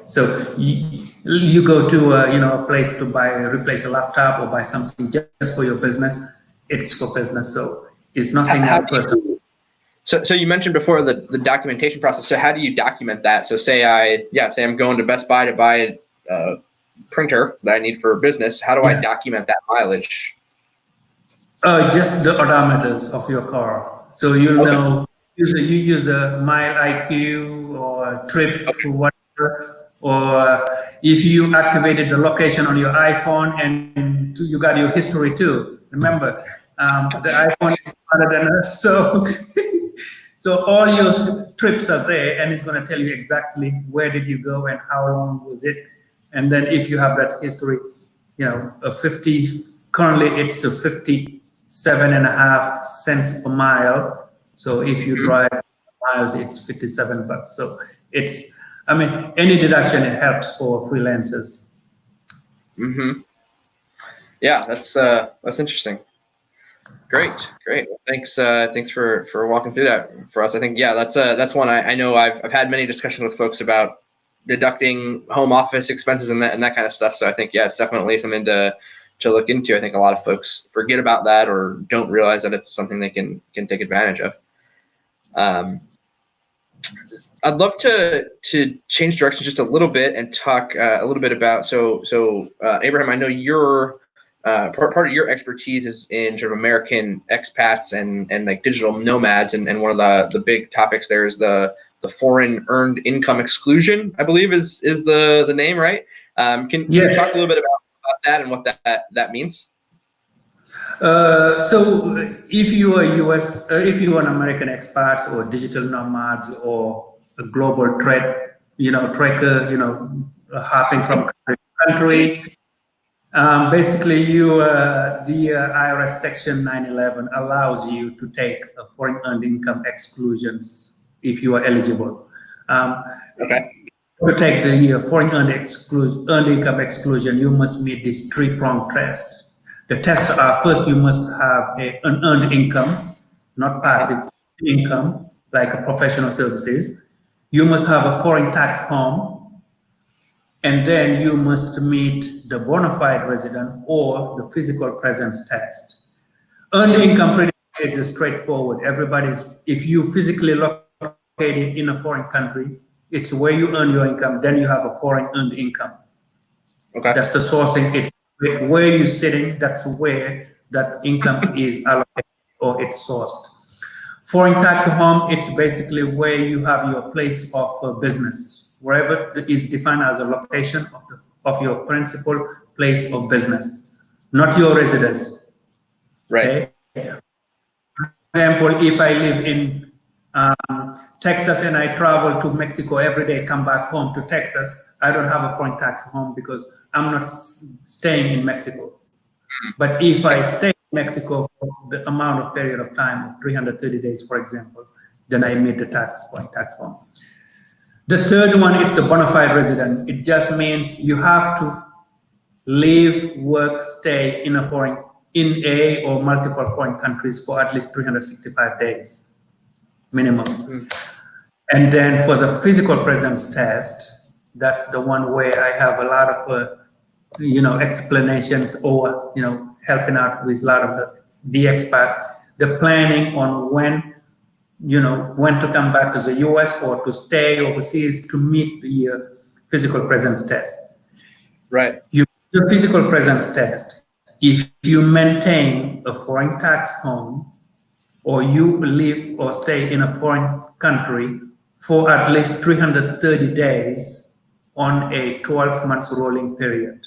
So you go to a place to replace a laptop or buy something just for your business. It's for business, so it's nothing personal. So you mentioned before the documentation process. So how do you document that? So say I'm going to Best Buy to buy a printer that I need for business. How do I document that mileage? Just the odometers of your car. So you'll know. Usually you use a Mile IQ or Trip or whatever. Or if you activated the location on your iPhone and you got your history too. Remember, the iPhone is smarter than us, so all your trips are there, and it's going to tell you exactly where did you go and how long was it. And then if you have that history, currently it's a 57.5 cents per mile. So if you drive miles, it's $57. So any deduction, it helps for freelancers. Yeah, that's interesting. Great. Well, thanks for walking through that for us. I think that's one I know I've had many discussions with folks about deducting home office expenses and that kind of stuff. So I think it's definitely something to look into. I think a lot of folks forget about that or don't realize that it's something they can take advantage of. I'd love to change direction just a little bit and talk a little bit about Abraham, I know your part of your expertise is in sort of American expats and like digital nomads, and one of the big topics there is the Foreign Earned Income Exclusion, I believe is the name, right? Can you talk a little bit about that and what that means? So if you are if you are an American expat or digital nomads or a global trekker, hopping from country to country, basically the IRS Section 911 allows you to take a foreign earned income exclusions if you are eligible. To take the foreign earned income exclusion, you must meet this three-pronged test. The tests are: first, you must have an earned income, not passive income, like a professional services. You must have a foreign tax home, and then you must meet the bona fide resident or the physical presence test. Earned income pretty much is straightforward. If you physically located in a foreign country, it's where you earn your income, then you have a foreign earned income. That's the sourcing. It's where you're sitting, that's where that income is allocated or it's sourced. Foreign tax home, it's basically where you have your place of business, wherever is defined as a location of your principal place of business, not your residence. Right. Okay? For example, if I live in Texas and I travel to Mexico every day, come back home to Texas, I don't have a foreign tax home because I'm not staying in Mexico. But if I stay in Mexico for the amount of period of time of 330 days, for example, then I meet the foreign tax home. The third one, it's a bona fide resident. It just means you have to live, work, stay in a or multiple foreign countries for at least 365 days minimum. And then for the physical presence test, that's the one where I have a lot of explanations or helping out with a lot of the expats, the planning on when to come back to the US or to stay overseas to meet the physical presence test. Right. You do the physical presence test. If you maintain a foreign tax home or you live or stay in a foreign country for at least 330 days on a 12 months rolling period.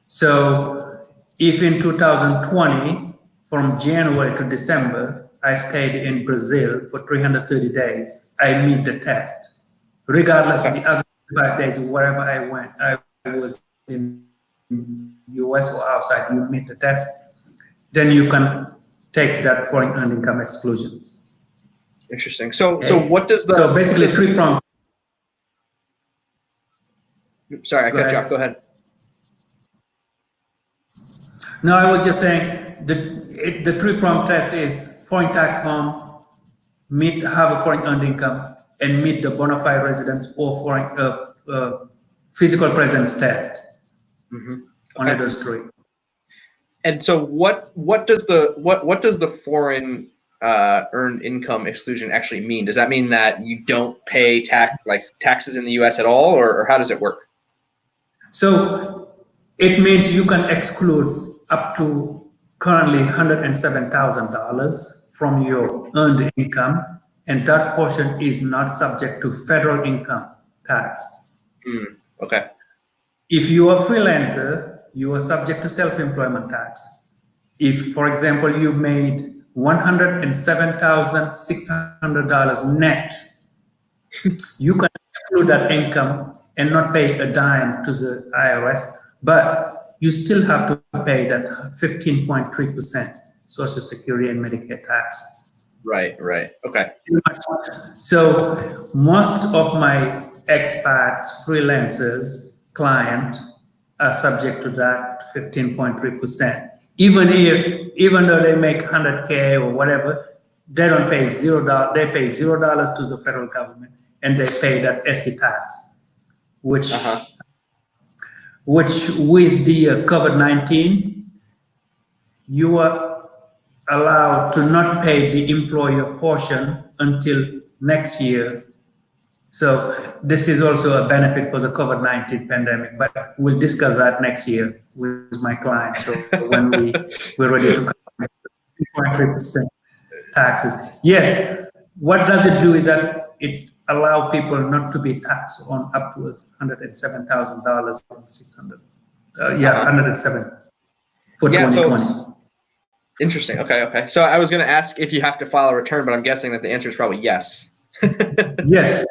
So if in 2020, from January to December, I stayed in Brazil for 330 days, I meet the test. Regardless of the other 5 days, wherever I went, I was in US or outside, you meet the test, then you can take that foreign earned income exclusions. Interesting. So what does the... So basically 3 prong. Sorry, I cut you off. Go ahead. No, I was just saying the 3 prong test is foreign tax home, have a foreign earned income, and meet the bona fide residence or foreign physical presence test. Only those 3. And so what does the foreign earned income exclusion actually mean? Does that mean that you don't pay taxes in the US at all, or how does it work? So it means you can exclude up to currently $107,000 from your earned income, and that portion is not subject to federal income tax. Okay. If you are a freelancer, you are subject to self-employment tax. If, for example, you made $107,600 net, you can exclude that income and not pay a dime to the IRS, but you still have to pay that 15.3% Social Security and Medicare tax. Right. Okay. So most of my expats, freelancers, clients are subject to that 15.3%. Even though they make 100K or whatever, they don't pay $0. They pay $0 to the federal government, and they pay that SE tax, which with the COVID-19, you are allowed to not pay the employer portion until next year. So this is also a benefit for the COVID-19 pandemic, but we'll discuss that next year with my clients. So when we're ready to come 2.3% taxes. Yes, what does it do is that it allows people not to be taxed on up to $107,000 and 600. 107 for 2020. So interesting. Okay. So I was going to ask if you have to file a return, but I'm guessing that the answer is probably yes. Yes.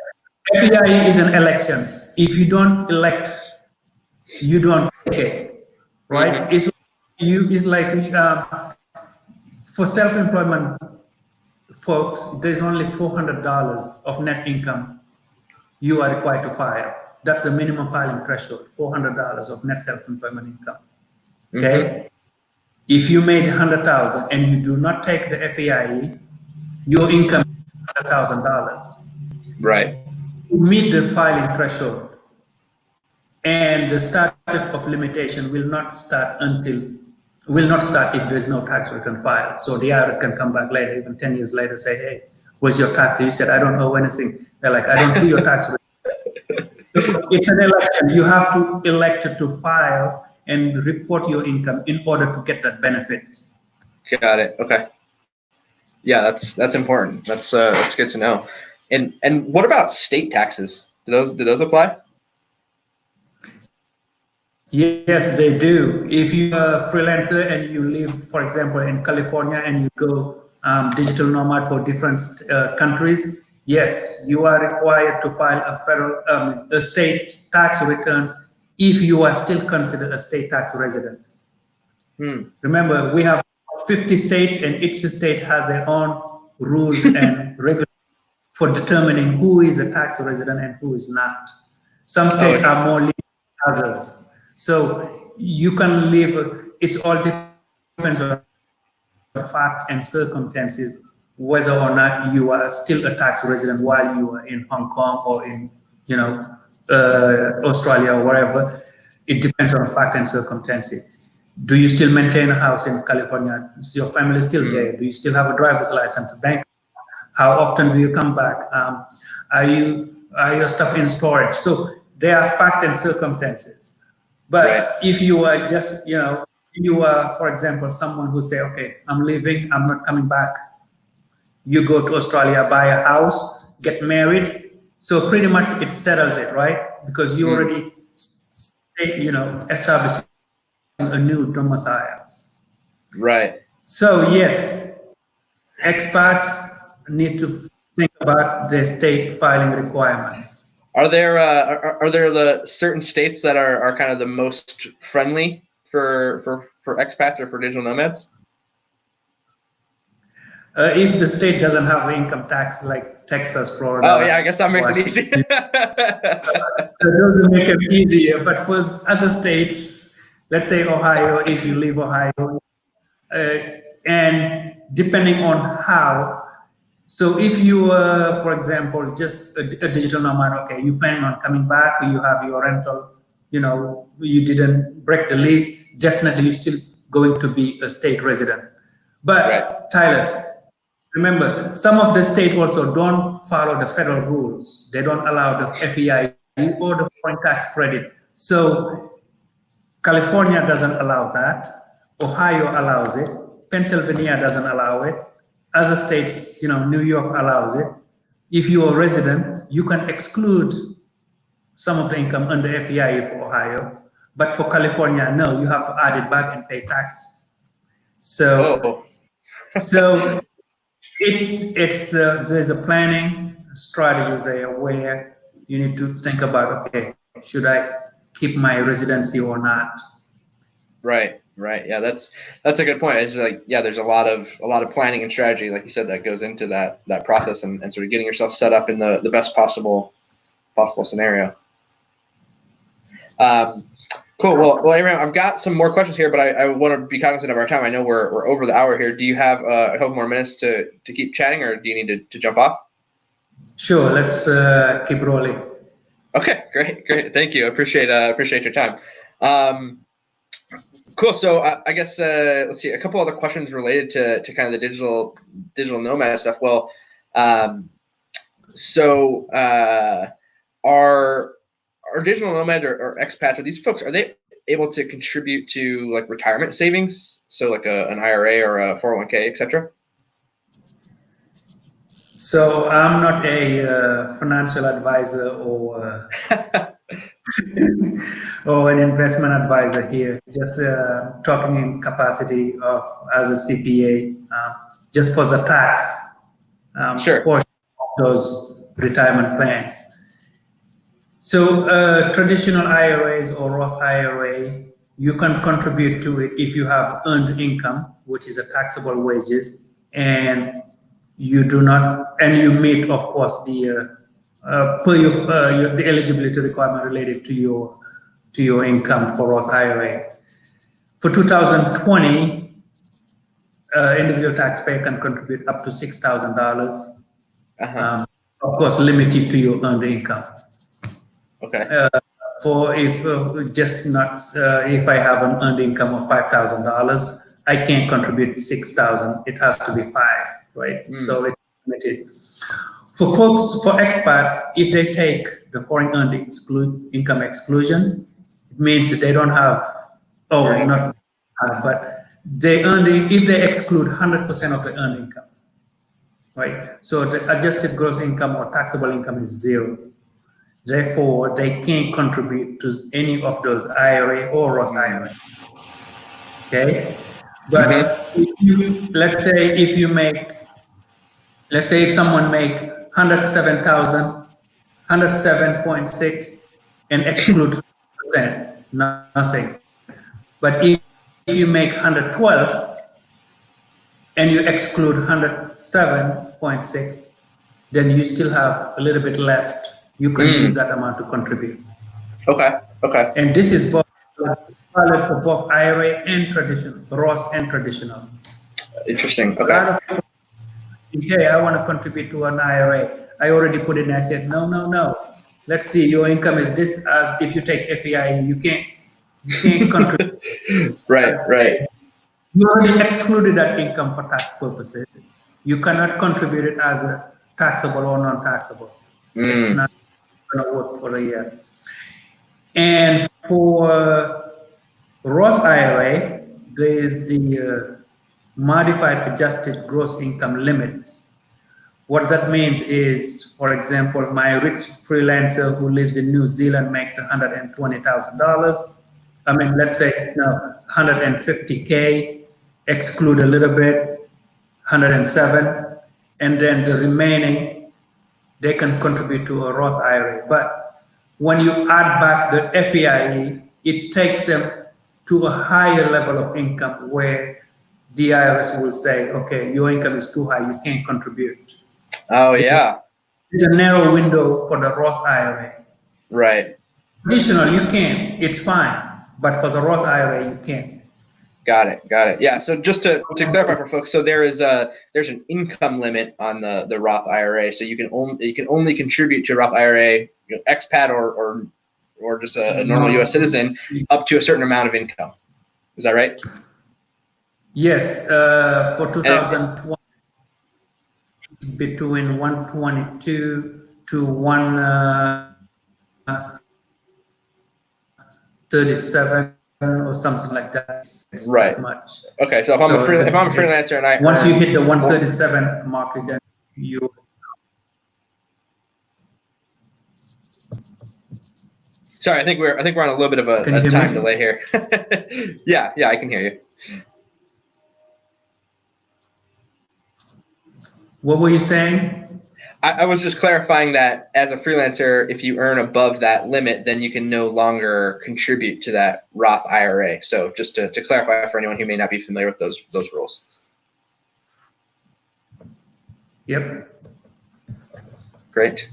FEI is an elections. If you don't elect, you don't pay, right? It's like for self-employment folks, there's only $400 of net income you are required to file. That's the minimum filing threshold, $400 of net self-employment income. Okay. If you made $100,000 and you do not take the FEI, your income is $100,000. Right. Meet the filing threshold, and the statute of limitation will not start if there is no tax return filed. So the IRS can come back later, even 10 years later, say, hey, where's your tax? You said, I don't owe anything. They're like, I don't see your tax return. So it's an election. You have to elect to file and report your income in order to get that benefit. Got it. Okay. Yeah, that's important. That's good to know. And what about state taxes? Do those apply? Yes, they do. If you're a freelancer and you live, for example, in California, and you go digital nomad for different countries, yes, you are required to file a state tax returns if you are still considered a state tax resident. Remember, we have 50 states, and each state has their own rules and regulations for determining who is a tax resident and who is not. Some states are more lenient than others. So you can live, it's all depends on fact and circumstances, whether or not you are still a tax resident while you are in Hong Kong or in, Australia or wherever. It depends on fact and circumstances. Do you still maintain a house in California? Is your family still there? Do you still have a driver's license, a bank? How often do you come back? Are your stuff in storage? So there are fact and circumstances. But if you are just, you are, for example, someone who say, okay, I'm leaving, I'm not coming back. You go to Australia, buy a house, get married. So pretty much it settles it, right? Because you already, established a new domiciles. Right. So yes, expats need to think about their state filing requirements. Are there the certain states that are kind of the most friendly for expats or for digital nomads? If the state doesn't have income tax like Texas, Florida. Oh yeah, I guess that makes it easy. It doesn't make it easier, but for other states, let's say Ohio, if you leave Ohio, and depending on how, so if you were, for example, just a digital nomad, okay, you planning on coming back, you have your rental, you didn't break the lease, definitely you're still going to be a state resident. But Tyler, remember, some of the states also don't follow the federal rules. They don't allow the FEI or the foreign tax credit. So California doesn't allow that. Ohio allows it. Pennsylvania doesn't allow it. Other states, New York allows it. If you're a resident, you can exclude some of the income under FEI for Ohio. But for California, no, you have to add it back and pay tax. So there's a planning strategies there where you need to think about, okay, should I keep my residency or not? Right. Yeah, that's a good point. It's like, yeah, there's a lot of planning and strategy, like you said, that goes into that process and sort of getting yourself set up in the best possible scenario. Cool. Well, Abraham, I've got some more questions here, but I want to be cognizant of our time. I know we're over the hour here. Do you have a couple more minutes to keep chatting, or do you need to jump off? Sure. Let's keep rolling. Okay. Great. Thank you. I appreciate your time. Cool. So I guess let's see, a couple other questions related to kind of the digital nomad stuff. Well, so are digital nomads or expats, are these folks, are they able to contribute to like retirement savings? So like an IRA or a 401k, etc.? So I'm not a financial advisor or or an investment advisor here. Just talking in capacity of as a CPA, just for the tax portion of those retirement plans. So traditional IRAs or Roth IRA, you can contribute to it if you have earned income, which is a taxable wages, and you do not, and you meet, of course, the the eligibility requirement related to your income for Roth IRA. For 2020, individual taxpayer can contribute up to $6,000. Of course, limited to your earned income. Okay. For if I have an earned income of $5,000, I can't contribute $6,000. It has to be $5,000, right? So it's limited. For expats, if they take the foreign earned income exclusions, it means that they don't have, but if they exclude 100% of the earned income, right? So the adjusted gross income or taxable income is zero. Therefore, they can't contribute to any of those IRA or Roth IRA. Okay. But if you, let's say if someone make 107,000, 107.6 and exclude percent, nothing. But if you make 112 and you exclude 107.6, then you still have a little bit left. You can use that amount to contribute. Okay. Okay. And this is both valid for both IRA and traditional, Roth and traditional. Interesting. A lot of people think, hey, I want to contribute to an IRA. I already put it in. I said, no. Let's see, your income is this. As if you take FEI, you can't contribute. Right. You already excluded that income for tax purposes. You cannot contribute it as a taxable or non-taxable. It's not going to work for a year. And for Roth IRA, there is the modified adjusted gross income limits. What that means is, for example, my rich freelancer who lives in New Zealand makes $120,000. I mean, let's say 150K, exclude a little bit, 107, and then the remaining, they can contribute to a Roth IRA. But when you add back the FEIE, it takes them to a higher level of income where the IRS will say, okay, your income is too high, you can't contribute. Oh, yeah. It's a narrow window for the Roth IRA. Right. Additional, you can, it's fine. But for the Roth IRA, you can't. Got it. Yeah. So just to clarify for folks, so there's an income limit on the Roth IRA. So you can only contribute to a Roth IRA, expat or just a normal U.S. citizen, up to a certain amount of income. Is that right? Yes. For 2020, it's between 122 to 137 or something like that. It's right. Much. Okay. So if I'm a freelancer and I once you hit the 137 mark, then you. Sorry, I think we're on a little bit of a time delay here. Yeah, I can hear you. What were you saying? I was just clarifying that as a freelancer, if you earn above that limit, then you can no longer contribute to that Roth IRA. So just to clarify for anyone who may not be familiar with those rules. Yep. Great.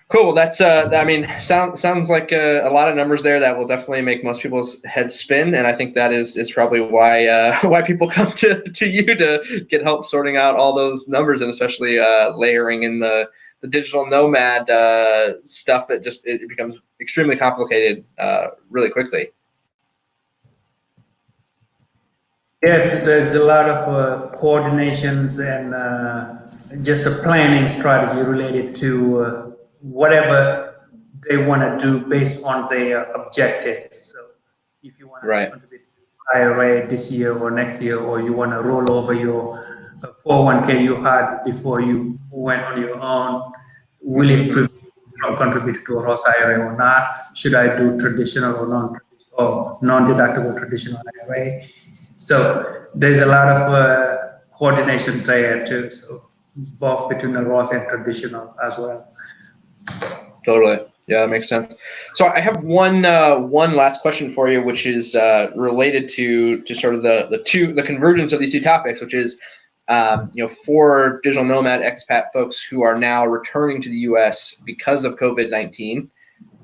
Cool. Well, that's I mean, sounds like a lot of numbers there that will definitely make most people's heads spin, and I think that is probably why people come to you to get help sorting out all those numbers, and especially layering in the digital nomad stuff that just it becomes extremely complicated really quickly. Yes, there's a lot of coordinations and just a planning strategy related to whatever they want to do based on their objective. So if you want to contribute to IRA this year or next year, or you want to roll over your 401k you had before you went on your own, will it prevent you from contributing to a Roth IRA or not? Should I do traditional or non-deductible traditional IRA? So there's a lot of coordination there too. So both between the Roth and traditional as well. Totally. Yeah, that makes sense. So I have one last question for you, which is related to sort of the convergence of these two topics, which is for digital nomad expat folks who are now returning to the U.S. because of COVID-19.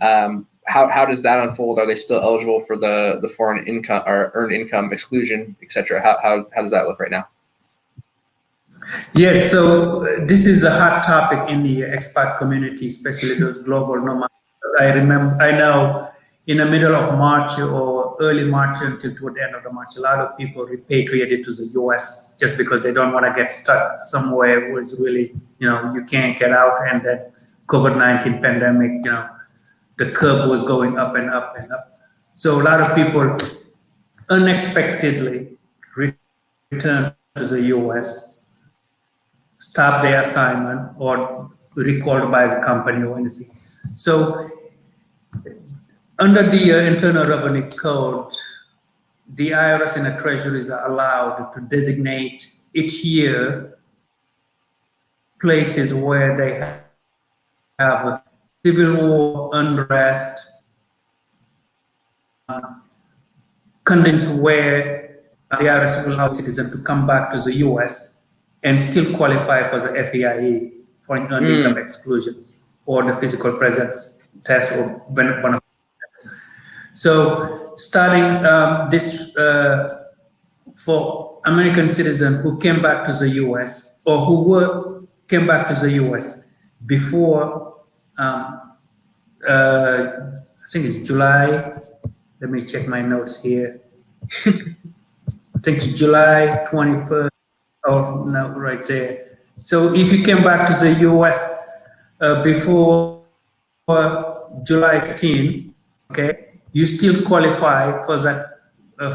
How does that unfold? Are they still eligible for the foreign income or earned income exclusion, et cetera? How does that look right now? Yes, so this is a hot topic in the expat community, especially those global nomads. I know in the middle of March or early March until toward the end of the March, a lot of people repatriated to the US just because they don't want to get stuck somewhere where it's really, you can't get out, and that COVID-19 pandemic, the curve was going up and up and up. So a lot of people unexpectedly returned to the US, stop their assignment, or recalled by the company or anything. So under the Internal Revenue Code, the IRS and the treasuries are allowed to designate each year places where they have civil war, unrest, conditions where the IRS will allow citizens to come back to the US and still qualify for the FEIE, Foreign Earned Income Exclusions, or the physical presence test or benefit. So starting this for American citizens who came back to the US or who came back to the US before, I think it's July. Let me check my notes here. I think it's July 21st. Oh, no, right there. So if you came back to the US before July 15, okay, you still qualify for that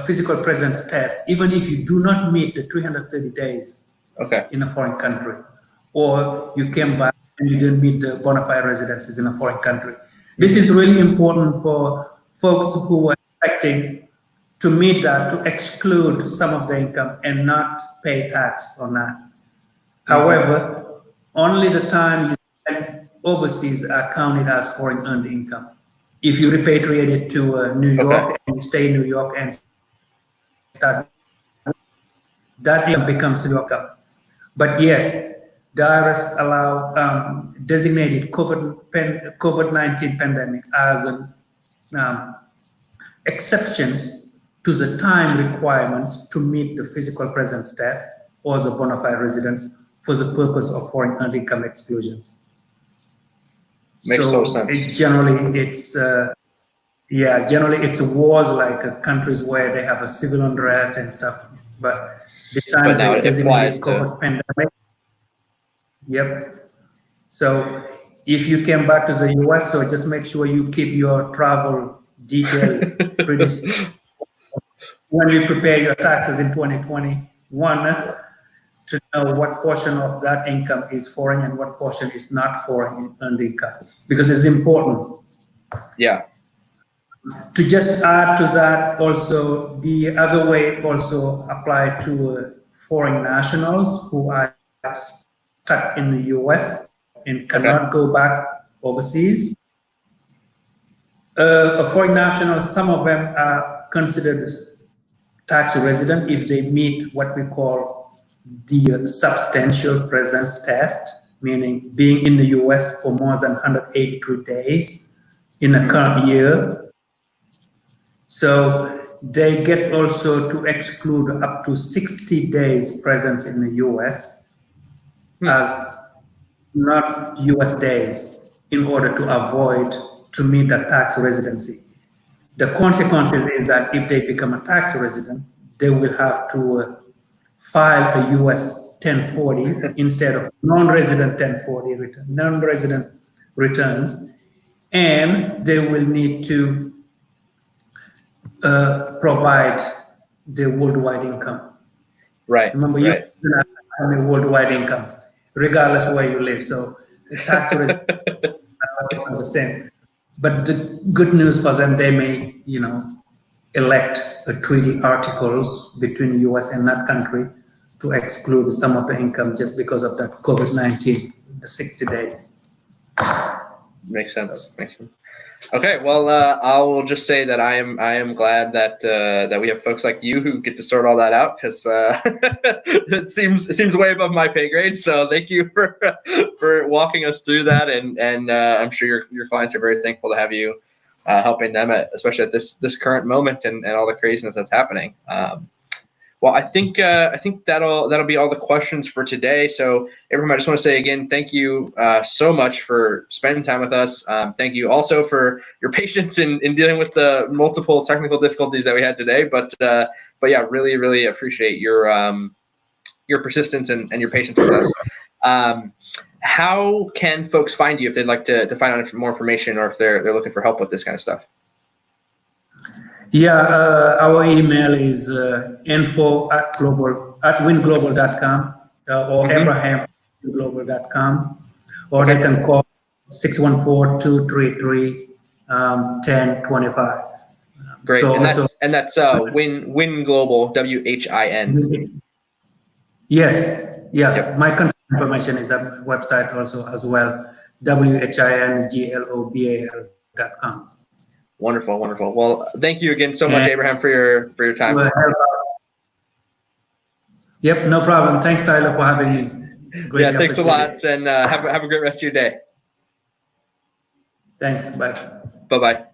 physical presence test, even if you do not meet the 330 days in a foreign country, or you came back and you didn't meet the bona fide residences in a foreign country. This is really important for folks who are expecting to meet that, to exclude some of the income and not pay tax on that. However, only the time you spend overseas are counted as foreign earned income. If you repatriate it to New York and you stay in New York and start, that income becomes New York. But yes, the IRS allow designated COVID-19 pandemic as an exceptions to the time requirements to meet the physical presence test or the bona fide residence for the purpose of foreign earned income exclusions. Makes so sense. Generally, it's wars like countries where they have a civil unrest and stuff. But the time now they designated COVID pandemic. Yep. So if you came back to the US, so just make sure you keep your travel details pretty when you prepare your taxes in 2021 to know what portion of that income is foreign and what portion is not foreign earned income, because it's important. Yeah. To just add to that, also the other way also apply to foreign nationals who are stuck in the US and cannot go back overseas. A foreign national, some of them are considered tax resident if they meet what we call the substantial presence test, meaning being in the US for more than 183 days in a current year. So they get also to exclude up to 60 days presence in the US as not US days in order to avoid to meet the tax residency. The consequences is that if they become a tax resident, they will have to file a US 1040 instead of non-resident 1040 return, non-resident returns, and they will need to provide the worldwide income. Right. Remember, you have a worldwide income, regardless of where you live. So the tax resident are the same. But the good news for them, they may, elect a treaty articles between the US and that country to exclude some of the income just because of that COVID-19, the 60 days. Makes sense. Okay, well, I will just say that I am glad that we have folks like you who get to sort all that out, because it seems way above my pay grade. So thank you for walking us through that, and I'm sure your clients are very thankful to have you helping them, especially at this current moment and all the craziness that's happening. Well, I think that'll be all the questions for today. So, everyone, I just want to say again, thank you so much for spending time with us. Thank you also for your patience in dealing with the multiple technical difficulties that we had today. But yeah, really, really appreciate your persistence and your patience with us. How can folks find you if they'd like to find out more information, or if they're looking for help with this kind of stuff? Yeah, our email is info@winglobal.com or abraham@winglobal.com, or they can call 614-233-1025. Great. So And that's Whin Global, WHIN. Yes, yeah. Yep. My contact information is on the website also as well, WHINGLOBAL.com. Wonderful, wonderful. Well, thank you again so much, Abraham, for your time. Yep, no problem. Thanks, Tyler, for having me. Yeah, thanks a lot, and have a great rest of your day. Thanks. Bye. Bye-bye.